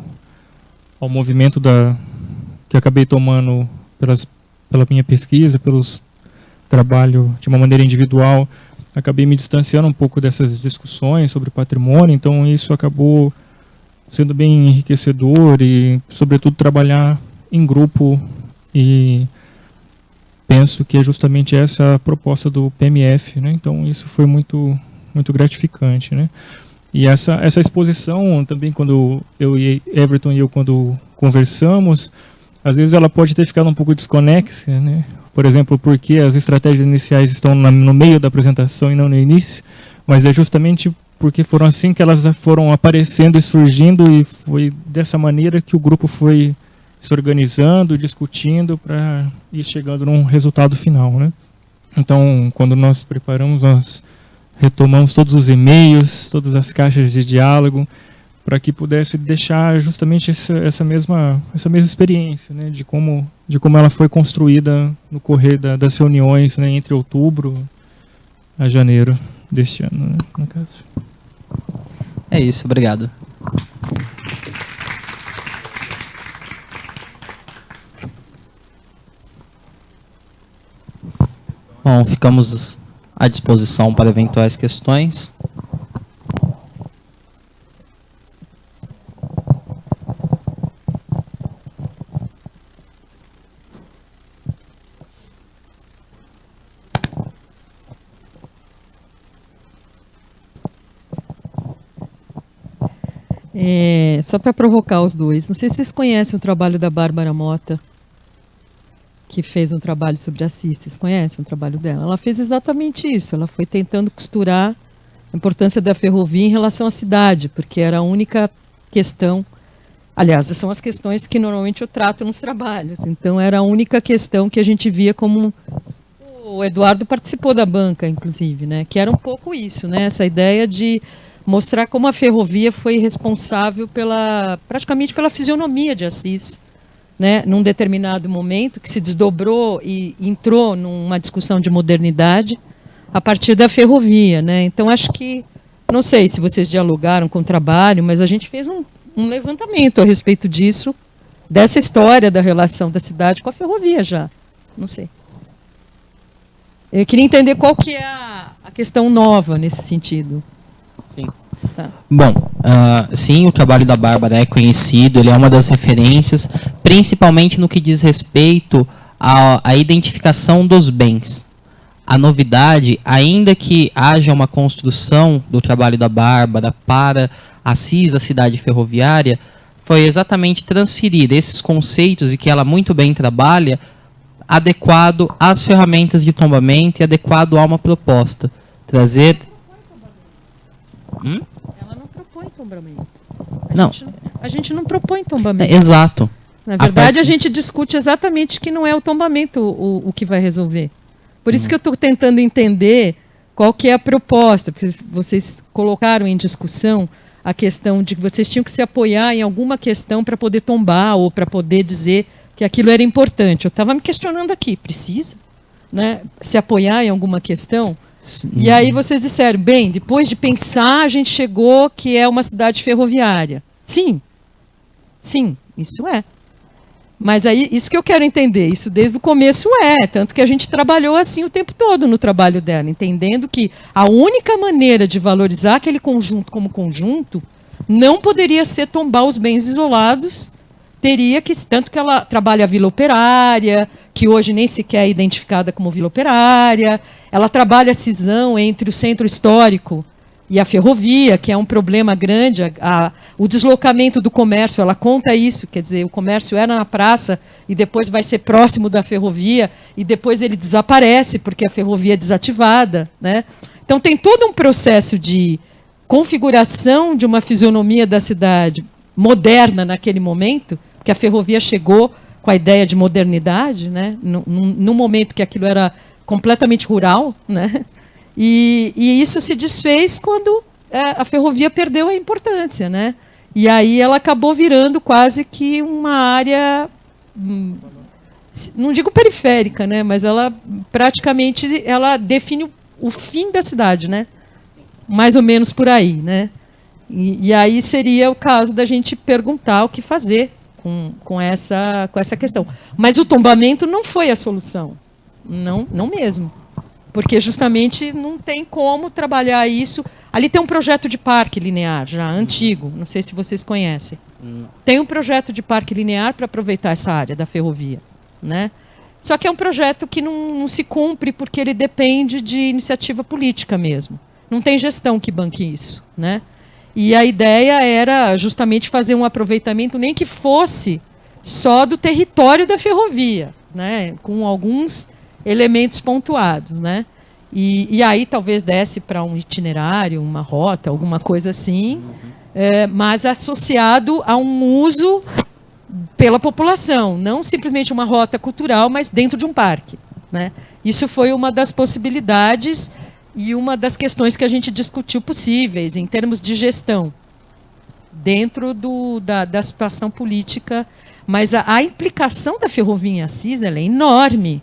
Speaker 1: ao movimento que eu acabei tomando pela minha pesquisa, pelos trabalho de uma maneira individual, acabei me distanciando um pouco dessas discussões sobre patrimônio, então isso acabou sendo bem enriquecedor e, sobretudo, trabalhar em grupo, e penso que é justamente essa a proposta do PMF, né? Então isso foi muito, muito gratificante, né? E essa exposição também, quando Everton e eu quando conversamos, às vezes ela pode ter ficado um pouco desconexa, né? Por exemplo, porque as estratégias iniciais estão no meio da apresentação e não no início, mas é justamente porque foram assim que elas foram aparecendo e surgindo, e foi dessa maneira que o grupo foi se organizando, discutindo para ir chegando num resultado final, né? Então, quando nós preparamos, nós retomamos todos os e-mails, todas as caixas de diálogo, para que pudesse deixar justamente essa mesma experiência, né, de como ela foi construída no correr das reuniões, né, entre outubro a janeiro. deste ano, né, no caso.
Speaker 2: É isso, obrigado. Bom, ficamos à disposição para eventuais questões.
Speaker 3: Só para provocar os dois, não sei se vocês conhecem o trabalho da Bárbara Mota, que fez um trabalho sobre Assis. Vocês conhecem o trabalho dela? Ela fez exatamente isso, ela foi tentando costurar a importância da ferrovia em relação à cidade, porque era a única questão, aliás, são as questões que normalmente eu trato nos trabalhos, então era a única questão que a gente via como... O Eduardo participou da banca, inclusive, né? Que era um pouco isso, né? Essa ideia de mostrar como a ferrovia foi responsável praticamente pela fisionomia de Assis, né, num determinado momento, que se desdobrou e entrou numa discussão de modernidade a partir da ferrovia, né? Então, acho que, não sei se vocês dialogaram com o trabalho, mas a gente fez um levantamento a respeito disso, dessa história da relação da cidade com a ferrovia já. Não sei. Eu queria entender qual que é a questão nova nesse sentido.
Speaker 2: Sim.
Speaker 3: Tá.
Speaker 2: Bom, sim, o trabalho da Bárbara é conhecido, ele é uma das referências, principalmente no que diz respeito à identificação dos bens. A novidade, ainda que haja uma construção do trabalho da Bárbara para Assis, a cidade ferroviária, foi exatamente transferir esses conceitos, e que ela muito bem trabalha, adequado às ferramentas de tombamento e adequado a uma proposta. Trazer...
Speaker 3: Ela não propõe tombamento. A gente não propõe tombamento.
Speaker 2: Exato.
Speaker 3: Na verdade, a gente discute exatamente que não é o tombamento o que vai resolver. Por isso que eu estou tentando entender qual que é a proposta, porque vocês colocaram em discussão a questão de que vocês tinham que se apoiar em alguma questão para poder tombar ou para poder dizer que aquilo era importante. Eu estava me questionando aqui, precisa, né, se apoiar em alguma questão? E aí vocês disseram, bem, depois de pensar, a gente chegou que é uma cidade ferroviária. Sim, isso é. Mas aí, isso que eu quero entender, isso desde o começo tanto que a gente trabalhou assim o tempo todo no trabalho dela, entendendo que a única maneira de valorizar aquele conjunto como conjunto não poderia ser tombar os bens isolados, teria que, tanto que ela trabalha a Vila Operária, que hoje nem sequer é identificada como Vila Operária, ela trabalha a cisão entre o centro histórico e a ferrovia, que é um problema grande, o deslocamento do comércio, ela conta isso, quer dizer, o comércio era na praça e depois vai ser próximo da ferrovia e depois ele desaparece porque a ferrovia é desativada, né? Então tem todo um processo de configuração de uma fisionomia da cidade moderna naquele momento, porque a ferrovia chegou com a ideia de modernidade, né? Num momento que aquilo era completamente rural, né? E isso se desfez quando a ferrovia perdeu a importância, né? E aí ela acabou virando quase que uma área, não digo periférica, né? Mas ela praticamente define o fim da cidade, né? Mais ou menos por aí, né? E aí seria o caso da gente perguntar o que fazer com essa questão. Mas o tombamento não foi a solução, não mesmo. Porque justamente não tem como trabalhar isso. Ali tem um projeto de parque linear, já antigo, não sei se vocês conhecem. Tem um projeto de parque linear para aproveitar essa área da ferrovia, né? Só que é um projeto que não se cumpre porque ele depende de iniciativa política mesmo. Não tem gestão que banque isso, né? E a ideia era justamente fazer um aproveitamento, nem que fosse só do território da ferrovia, né? Com alguns elementos pontuados, né? E aí talvez desse para um itinerário, uma rota, alguma coisa assim, mas associado a um uso pela população, não simplesmente uma rota cultural, mas dentro de um parque, né? Isso foi uma das possibilidades e uma das questões que a gente discutiu possíveis em termos de gestão dentro da situação política, mas a implicação da ferrovia em Assis ela é enorme.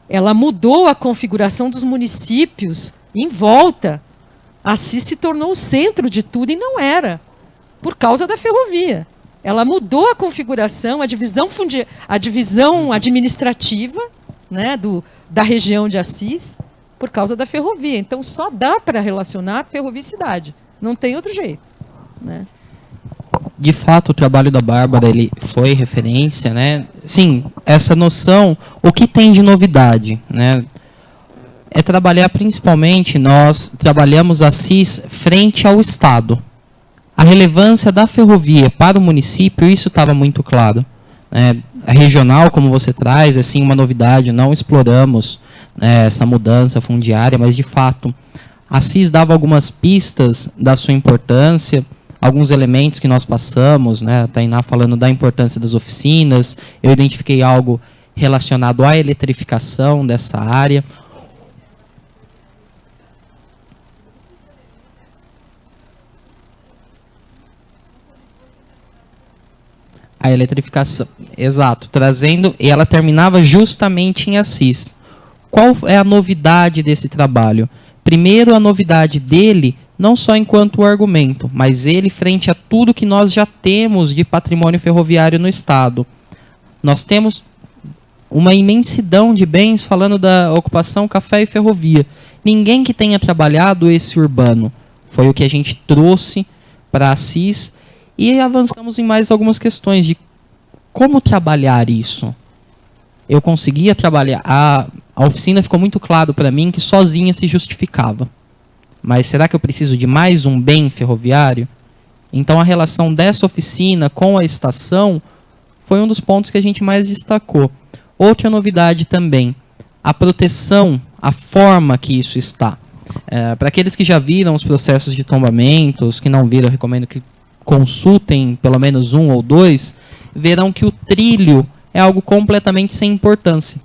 Speaker 3: Ela mudou a configuração dos municípios em volta, Assis se tornou o centro de tudo e não era, por causa da ferrovia. Ela mudou a configuração, a divisão administrativa, né, da região de Assis, por causa da ferrovia. Então só dá para relacionar ferrovia e cidade. Não tem outro jeito, né?
Speaker 2: De fato, o trabalho da Bárbara, ele foi referência, né? Sim, essa noção, o que tem de novidade, né? É trabalhar principalmente, nós trabalhamos Assis frente ao Estado. A relevância da ferrovia para o município, isso estava muito claro. A regional, como você traz, é sim uma novidade, não exploramos, né, essa mudança fundiária, mas de fato, Assis dava algumas pistas da sua importância, alguns elementos que nós passamos, né, a Tainá falando da importância das oficinas, eu identifiquei algo relacionado à eletrificação dessa área. A eletrificação, exato, trazendo, e ela terminava justamente em Assis. Qual é a novidade desse trabalho? Primeiro, a novidade dele, não só enquanto argumento, mas ele frente a tudo que nós já temos de patrimônio ferroviário no Estado. Nós temos uma imensidão de bens falando da ocupação café e ferrovia. Ninguém que tenha trabalhado esse urbano. Foi o que a gente trouxe para Assis. E avançamos em mais algumas questões de como trabalhar isso. Eu conseguia trabalhar. A oficina ficou muito claro para mim que sozinha se justificava. Mas será que eu preciso de mais um bem ferroviário? Então a relação dessa oficina com a estação foi um dos pontos que a gente mais destacou. Outra novidade também, a proteção, a forma que isso está. Para aqueles que já viram os processos de tombamentos, que não viram, eu recomendo que consultem pelo menos um ou dois, verão que o trilho é algo completamente sem importância.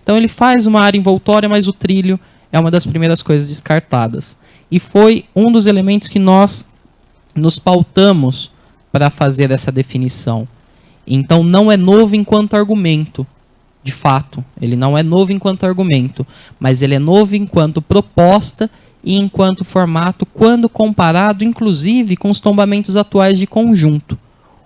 Speaker 2: Então ele faz uma área envoltória, mas o trilho é uma das primeiras coisas descartadas. E foi um dos elementos que nós nos pautamos para fazer essa definição. Então não é novo enquanto argumento, de fato. Ele não é novo enquanto argumento, mas ele é novo enquanto proposta e enquanto formato, quando comparado, inclusive, com os tombamentos atuais de conjunto.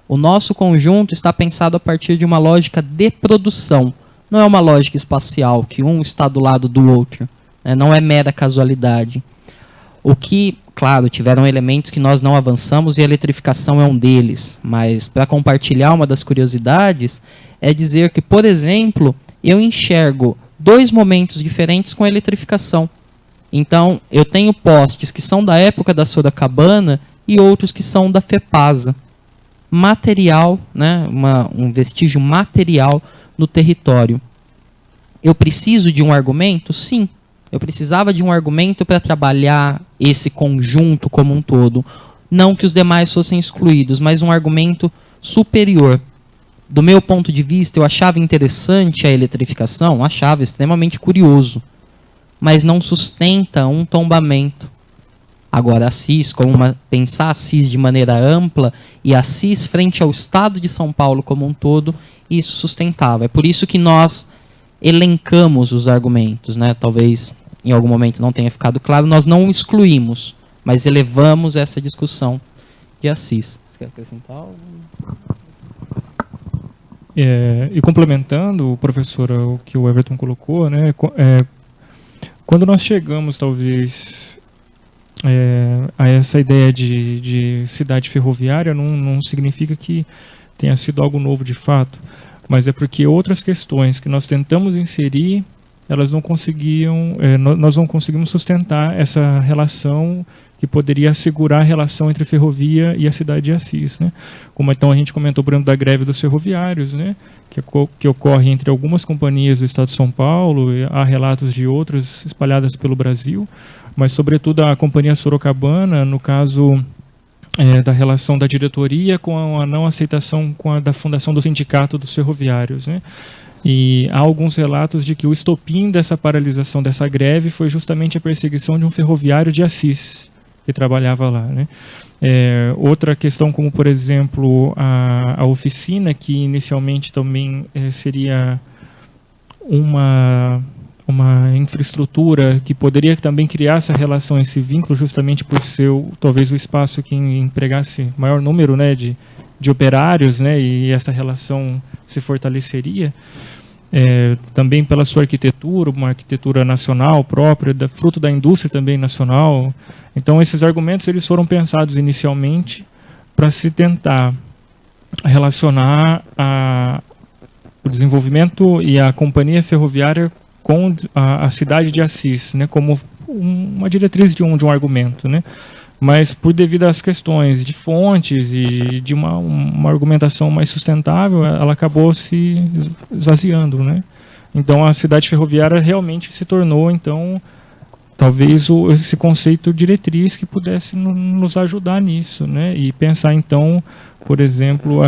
Speaker 2: O nosso conjunto está pensado a partir de uma lógica de produção. Não é uma lógica espacial, que um está do lado do outro. Não é mera casualidade. O que, claro, tiveram elementos que nós não avançamos e a eletrificação é um deles. Mas, para compartilhar uma das curiosidades, é dizer que, por exemplo, eu enxergo dois momentos diferentes com a eletrificação. Então, eu tenho postes que são da época da Sorocabana e outros que são da FEPASA. Material, né, um vestígio material no território. Eu preciso de um argumento? Sim. Eu precisava de um argumento para trabalhar esse conjunto como um todo. Não que os demais fossem excluídos, mas um argumento superior. Do meu ponto de vista, eu achava interessante a eletrificação, achava extremamente curioso, mas não sustenta um tombamento. Agora, Assis, pensar Assis de maneira ampla e Assis frente ao Estado de São Paulo como um todo, isso sustentava. É por isso que nós elencamos os argumentos, né? Talvez em algum momento não tenha ficado claro, nós não excluímos, mas elevamos essa discussão de Assis. Você quer acrescentar algo?
Speaker 1: E complementando, professora, o que o Everton colocou, né? Quando nós chegamos, talvez, a essa ideia de cidade ferroviária, não significa que tenha sido algo novo de fato, mas é porque outras questões que nós tentamos inserir, elas não conseguiam, nós não conseguimos sustentar essa relação que poderia assegurar a relação entre a ferrovia e a cidade de Assis, né? Como então a gente comentou, por exemplo, da greve dos ferroviários, né? Que ocorre entre algumas companhias do Estado de São Paulo, e há relatos de outras espalhadas pelo Brasil, mas sobretudo a companhia Sorocabana, no caso da relação da diretoria com a não aceitação da fundação do sindicato dos ferroviários, né? E há alguns relatos de que o estopim dessa paralisação dessa greve foi justamente a perseguição de um ferroviário de Assis, que trabalhava lá, né? Outra questão, como por exemplo a oficina, que inicialmente também seria uma uma infraestrutura que poderia também criar essa relação, esse vínculo, justamente por ser talvez o espaço que empregasse maior número, né, de operários, né, e essa relação se fortaleceria. Também pela sua arquitetura, uma arquitetura nacional própria, fruto da indústria também nacional. Então, esses argumentos eles foram pensados inicialmente para se tentar relacionar o desenvolvimento e a companhia ferroviária com a cidade de Assis, né, como uma diretriz de um argumento, né? Mas por devido às questões de fontes e de uma argumentação mais sustentável, ela acabou se esvaziando, né? Então a cidade ferroviária realmente se tornou, então, talvez esse conceito diretriz que pudesse nos ajudar nisso, né? E pensar então, por exemplo,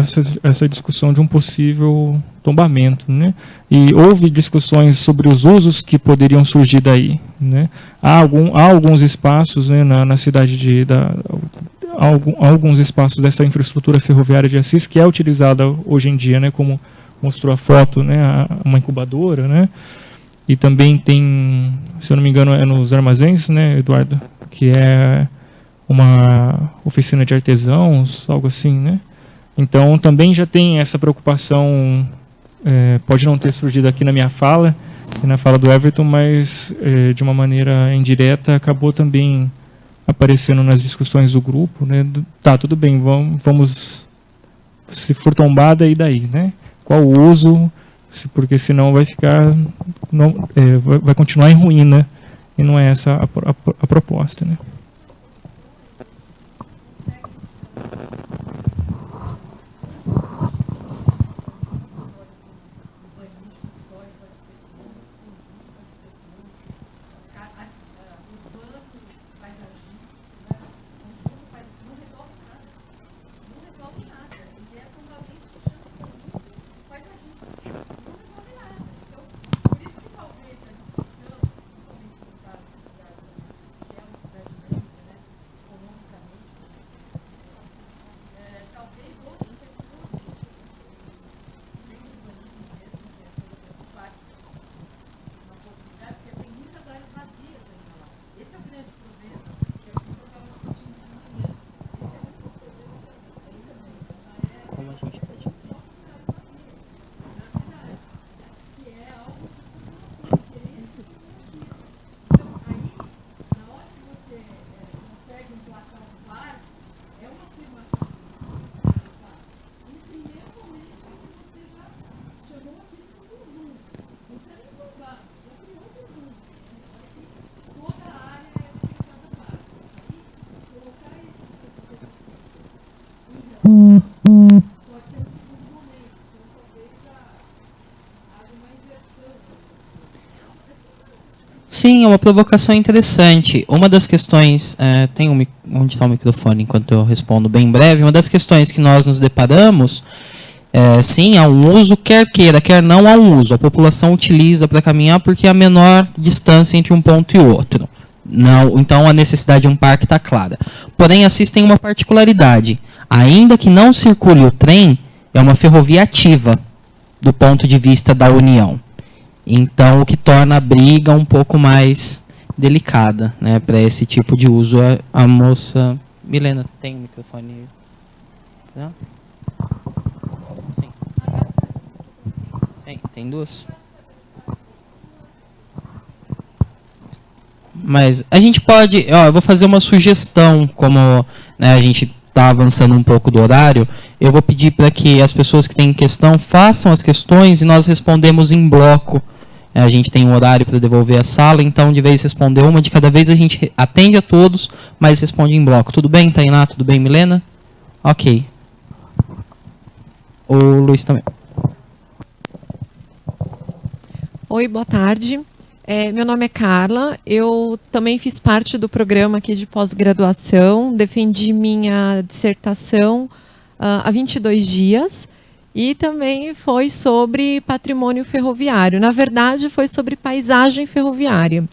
Speaker 1: essa discussão de um possível tombamento, né? E houve discussões sobre os usos que poderiam surgir daí, né? Há alguns espaços, né, na cidade há alguns espaços dessa infraestrutura ferroviária de Assis que é utilizada hoje em dia, né, como mostrou a foto, né, uma incubadora, né? E também tem, se eu não me engano, é nos armazéns, né, Eduardo, que é uma oficina de artesãos, algo assim, né? Então também já tem essa preocupação, pode não ter surgido aqui na minha fala, na fala do Everton, mas de uma maneira indireta acabou também aparecendo nas discussões do grupo, né? Tá, tudo bem, vamos se for tombada e daí, né? Qual o uso? Porque senão vai ficar, vai continuar em ruína, e não é essa a proposta, né?
Speaker 2: Sim, é uma provocação interessante. Uma das questões, onde está o microfone enquanto eu respondo bem breve, uma das questões que nós nos deparamos, sim, há um uso, quer queira, quer não, há um uso. A população utiliza para caminhar porque é a menor distância entre um ponto e outro. Não, então a necessidade de um parque está clara. Porém, Assis tem uma particularidade. Ainda que não circule o trem, é uma ferrovia ativa do ponto de vista da União. Então, o que torna a briga um pouco mais delicada, né, para esse tipo de uso. A moça... Milena, tem o microfone? Não? Sim. Tem duas? Mas a gente pode... eu vou fazer uma sugestão, como, né, a gente está avançando um pouco do horário, eu vou pedir para que as pessoas que têm questão façam as questões e nós respondemos em bloco. A gente tem um horário para devolver a sala, então de vez responder uma de cada vez, a gente atende a todos, mas responde em bloco. Tudo bem, Tainá? Tudo bem, Milena? Ok. O Luiz também.
Speaker 4: Oi, boa tarde. Meu nome é Carla, eu também fiz parte do programa aqui de pós-graduação, defendi minha dissertação há 22 dias, e também foi sobre patrimônio ferroviário. Na verdade, foi sobre paisagem ferroviária.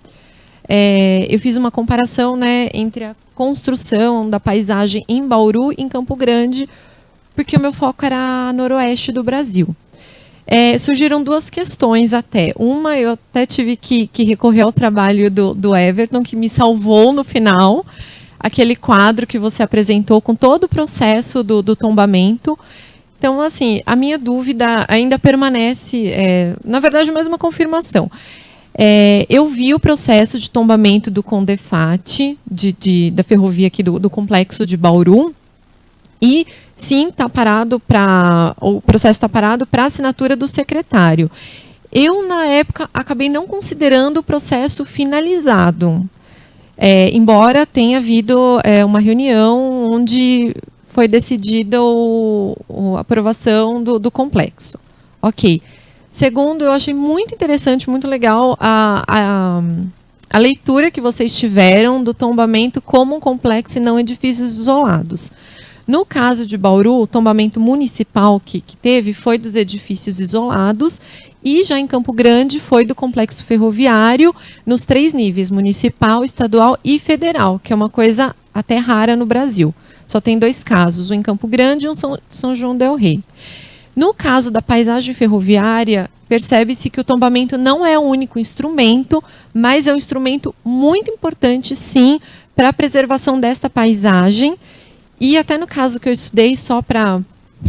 Speaker 4: Eu fiz uma comparação, né, entre a construção da paisagem em Bauru e em Campo Grande, porque o meu foco era noroeste do Brasil. surgiram duas questões até. Uma, eu até tive que recorrer ao trabalho do Everton, que me salvou no final, aquele quadro que você apresentou com todo o processo do tombamento. Então, assim, a minha dúvida ainda permanece, na verdade, mais uma confirmação. Eu vi o processo de tombamento do Condefat, da ferrovia aqui do complexo de Bauru, e sim, o processo está parado para assinatura do secretário. Eu, na época, acabei não considerando o processo finalizado, embora tenha havido uma reunião onde foi decidida a aprovação do complexo. Ok. Segundo, eu achei muito interessante, muito legal a leitura que vocês tiveram do tombamento como um complexo e não edifícios isolados. No caso de Bauru, o tombamento municipal que teve foi dos edifícios isolados e já em Campo Grande foi do complexo ferroviário nos 3 níveis, municipal, estadual e federal, que é uma coisa até rara no Brasil. Só tem 2 casos, um em Campo Grande e um em São João del Rei. No caso da paisagem ferroviária, percebe-se que o tombamento não é o único instrumento, mas é um instrumento muito importante, sim, para a preservação desta paisagem. E até no caso que eu estudei, só para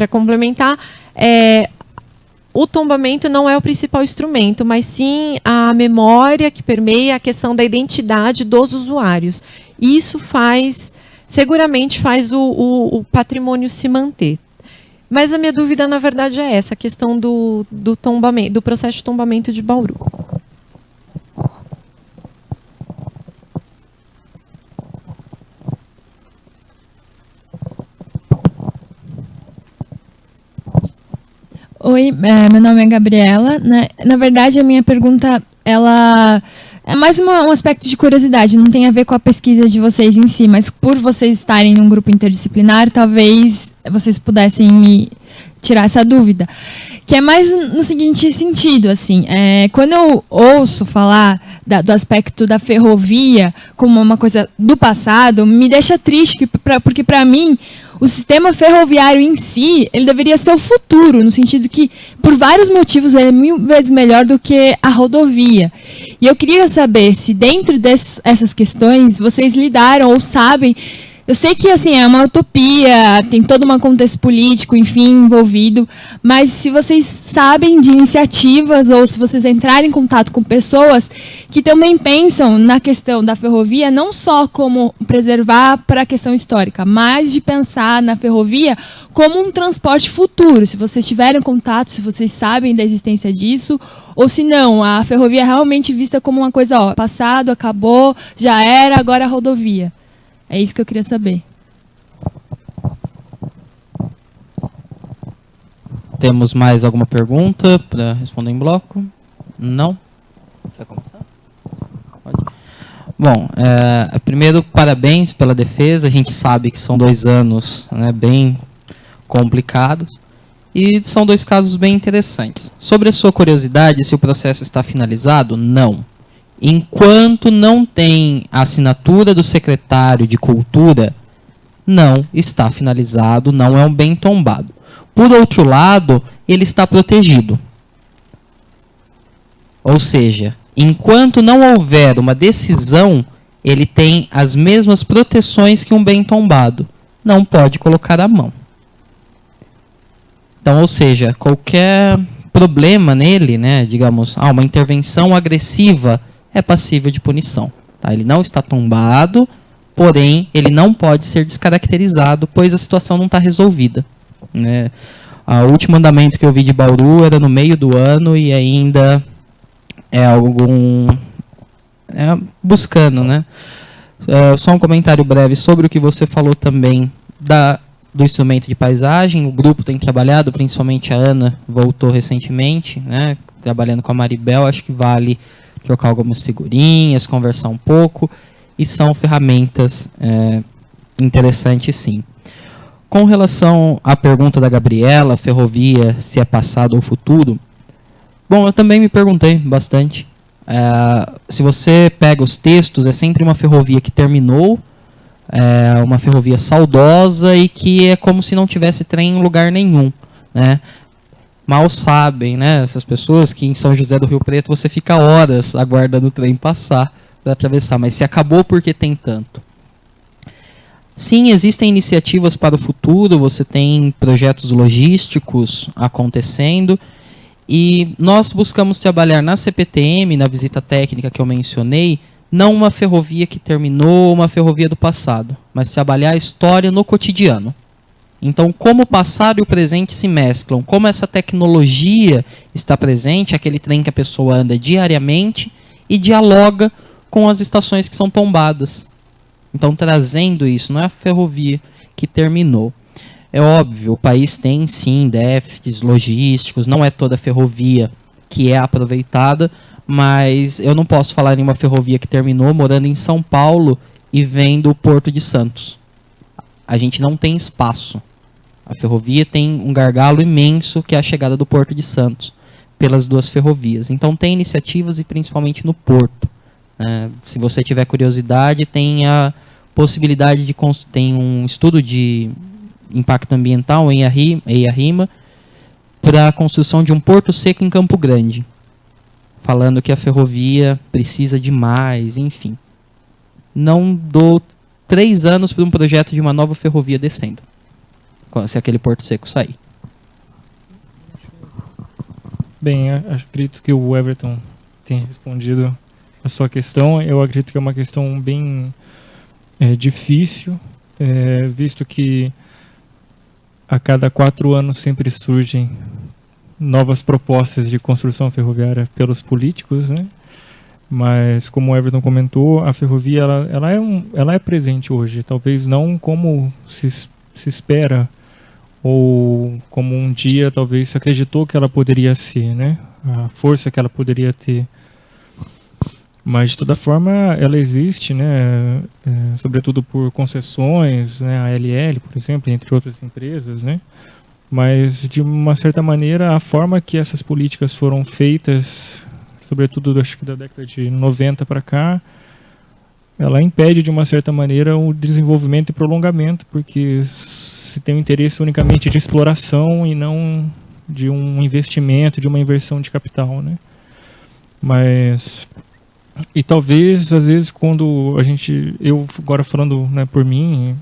Speaker 4: complementar, o tombamento não é o principal instrumento, mas sim a memória que permeia a questão da identidade dos usuários. Isso seguramente faz o patrimônio se manter. Mas a minha dúvida, na verdade, é essa, a questão do tombamento, do processo de tombamento de Bauru.
Speaker 5: Oi, meu nome é Gabriela. Né? Na verdade, a minha pergunta, ela é mais um aspecto de curiosidade, não tem a ver com a pesquisa de vocês em si, mas por vocês estarem em um grupo interdisciplinar, talvez vocês pudessem me tirar essa dúvida. Que é mais no seguinte sentido, assim, quando eu ouço falar do aspecto da ferrovia como uma coisa do passado, me deixa triste, porque para mim o sistema ferroviário em si, ele deveria ser o futuro, no sentido que, por vários motivos, ele é 1000 vezes melhor do que a rodovia. E eu queria saber se, dentro dessas questões, vocês lidaram ou sabem. Eu sei que assim, é uma utopia, tem todo um contexto político, enfim, envolvido, mas se vocês sabem de iniciativas ou se vocês entrarem em contato com pessoas que também pensam na questão da ferrovia, não só como preservar para a questão histórica, mas de pensar na ferrovia como um transporte futuro, se vocês tiverem contato, se vocês sabem da existência disso, ou se não, a ferrovia é realmente vista como uma coisa, passado, acabou, já era, agora a rodovia. É isso que eu queria saber.
Speaker 2: Temos mais alguma pergunta para responder em bloco? Não? Quer começar? Pode. Bom, primeiro, parabéns pela defesa. A gente sabe que são 2 anos, né, bem complicados. E são 2 casos bem interessantes. Sobre a sua curiosidade, se o processo está finalizado, não. Enquanto não tem a assinatura do secretário de Cultura, não está finalizado, não é um bem tombado. Por outro lado, ele está protegido. Ou seja, enquanto não houver uma decisão, ele tem as mesmas proteções que um bem tombado. Não pode colocar a mão. Então, ou seja, qualquer problema nele, né, digamos, uma intervenção agressiva, é passível de punição. Tá? Ele não está tombado, porém, ele não pode ser descaracterizado, pois a situação não está resolvida. Né? O último andamento que eu vi de Bauru era no meio do ano e ainda é buscando. Né? Só um comentário breve sobre o que você falou também do instrumento de paisagem. O grupo tem trabalhado, principalmente a Ana voltou recentemente, né, trabalhando com a Maribel, acho que vale trocar algumas figurinhas, conversar um pouco, e são ferramentas interessantes, sim. Com relação à pergunta da Gabriela, ferrovia, se é passado ou futuro, bom, eu também me perguntei bastante. Se você pega os textos, é sempre uma ferrovia que terminou, uma ferrovia saudosa e que é como se não tivesse trem em lugar nenhum, né? mal sabem, né, essas pessoas, que em São José do Rio Preto você fica horas aguardando o trem passar para atravessar, mas se acabou porque tem tanto. Sim, existem iniciativas para o futuro, você tem projetos logísticos acontecendo, e nós buscamos trabalhar na CPTM, na visita técnica que eu mencionei, não uma ferrovia que terminou, uma ferrovia do passado, mas trabalhar a história no cotidiano. Então, como o passado e o presente se mesclam, como essa tecnologia está presente, aquele trem que a pessoa anda diariamente e dialoga com as estações que são tombadas. Então, trazendo isso, não é a ferrovia que terminou. É óbvio, o país tem, sim, déficits logísticos, não é toda ferrovia que é aproveitada, mas eu não posso falar em uma ferrovia que terminou morando em São Paulo e vendo o Porto de Santos. A gente não tem espaço. A ferrovia tem um gargalo imenso, que é a chegada do Porto de Santos, pelas duas ferrovias. Então tem iniciativas, e principalmente no Porto. Se você tiver curiosidade, tem a possibilidade de tem um estudo de impacto ambiental em EIA-RIMA para a construção de um porto seco em Campo Grande, falando que a ferrovia precisa de mais, enfim. Não dou 3 anos para um projeto de uma nova ferrovia descendo, se aquele porto seco sair.
Speaker 1: Bem, acredito que o Everton tenha respondido a sua questão. Eu acredito que é uma questão bem difícil, visto que a cada 4 anos sempre surgem novas propostas de construção ferroviária pelos políticos, né? Mas, como o Everton comentou, a ferrovia ela é presente hoje, talvez não como se espera, ou como um dia talvez se acreditou que ela poderia ser, né? A força que ela poderia ter. Mas, de toda forma, ela existe, né? Sobretudo por concessões, né? A LL, por exemplo, entre outras empresas, né? Mas, de uma certa maneira, a forma que essas políticas foram feitas, sobretudo acho que da década de 90 para cá, ela impede, de uma certa maneira, o desenvolvimento e prolongamento, porque se tem um interesse unicamente de exploração e não de um investimento, de uma inversão de capital, né? Mas... E talvez, às vezes, quando eu agora falando, né, por mim,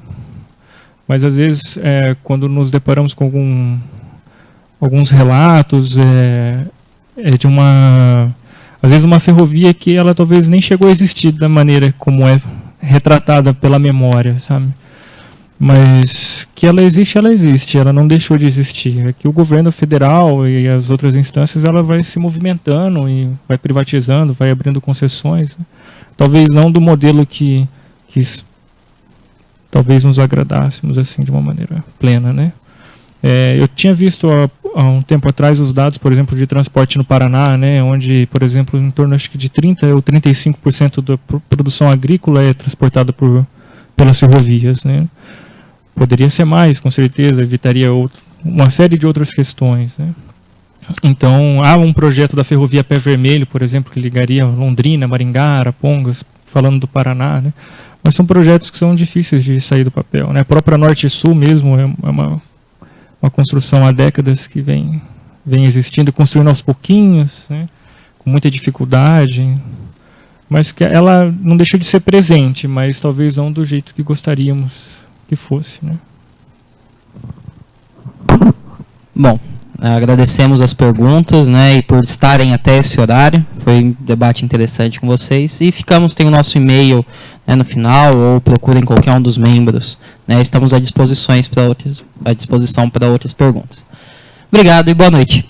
Speaker 1: mas às vezes quando nos deparamos com alguns relatos de às vezes uma ferrovia que ela talvez nem chegou a existir da maneira como é retratada pela memória, sabe? Mas que ela existe, ela não deixou de existir. É que o governo federal e as outras instâncias, ela vai se movimentando e vai privatizando, vai abrindo concessões, né? Talvez não do modelo que talvez nos agradássemos assim de uma maneira plena, né? Eu tinha visto há um tempo atrás os dados, por exemplo, de transporte no Paraná, né, onde, por exemplo, em torno acho que de 30% ou 35% da produção agrícola é transportada pelas ferrovias, né? Poderia ser mais, com certeza, evitaria uma série de outras questões, né? Então, há um projeto da ferrovia Pé Vermelho, por exemplo, que ligaria Londrina, Maringá, Arapongas, falando do Paraná, né? Mas são projetos que são difíceis de sair do papel, né? A própria Norte e Sul mesmo é uma construção há décadas que vem existindo, construindo aos pouquinhos, né? Com muita dificuldade, mas que ela não deixa de ser presente, mas talvez não do jeito que gostaríamos que fosse, né?
Speaker 2: Bom, agradecemos as perguntas, né, e por estarem até esse horário. Foi um debate interessante com vocês. E tem o nosso e-mail, né, no final, ou procurem qualquer um dos membros, né? Estamos à disposição para outras perguntas. Obrigado e boa noite.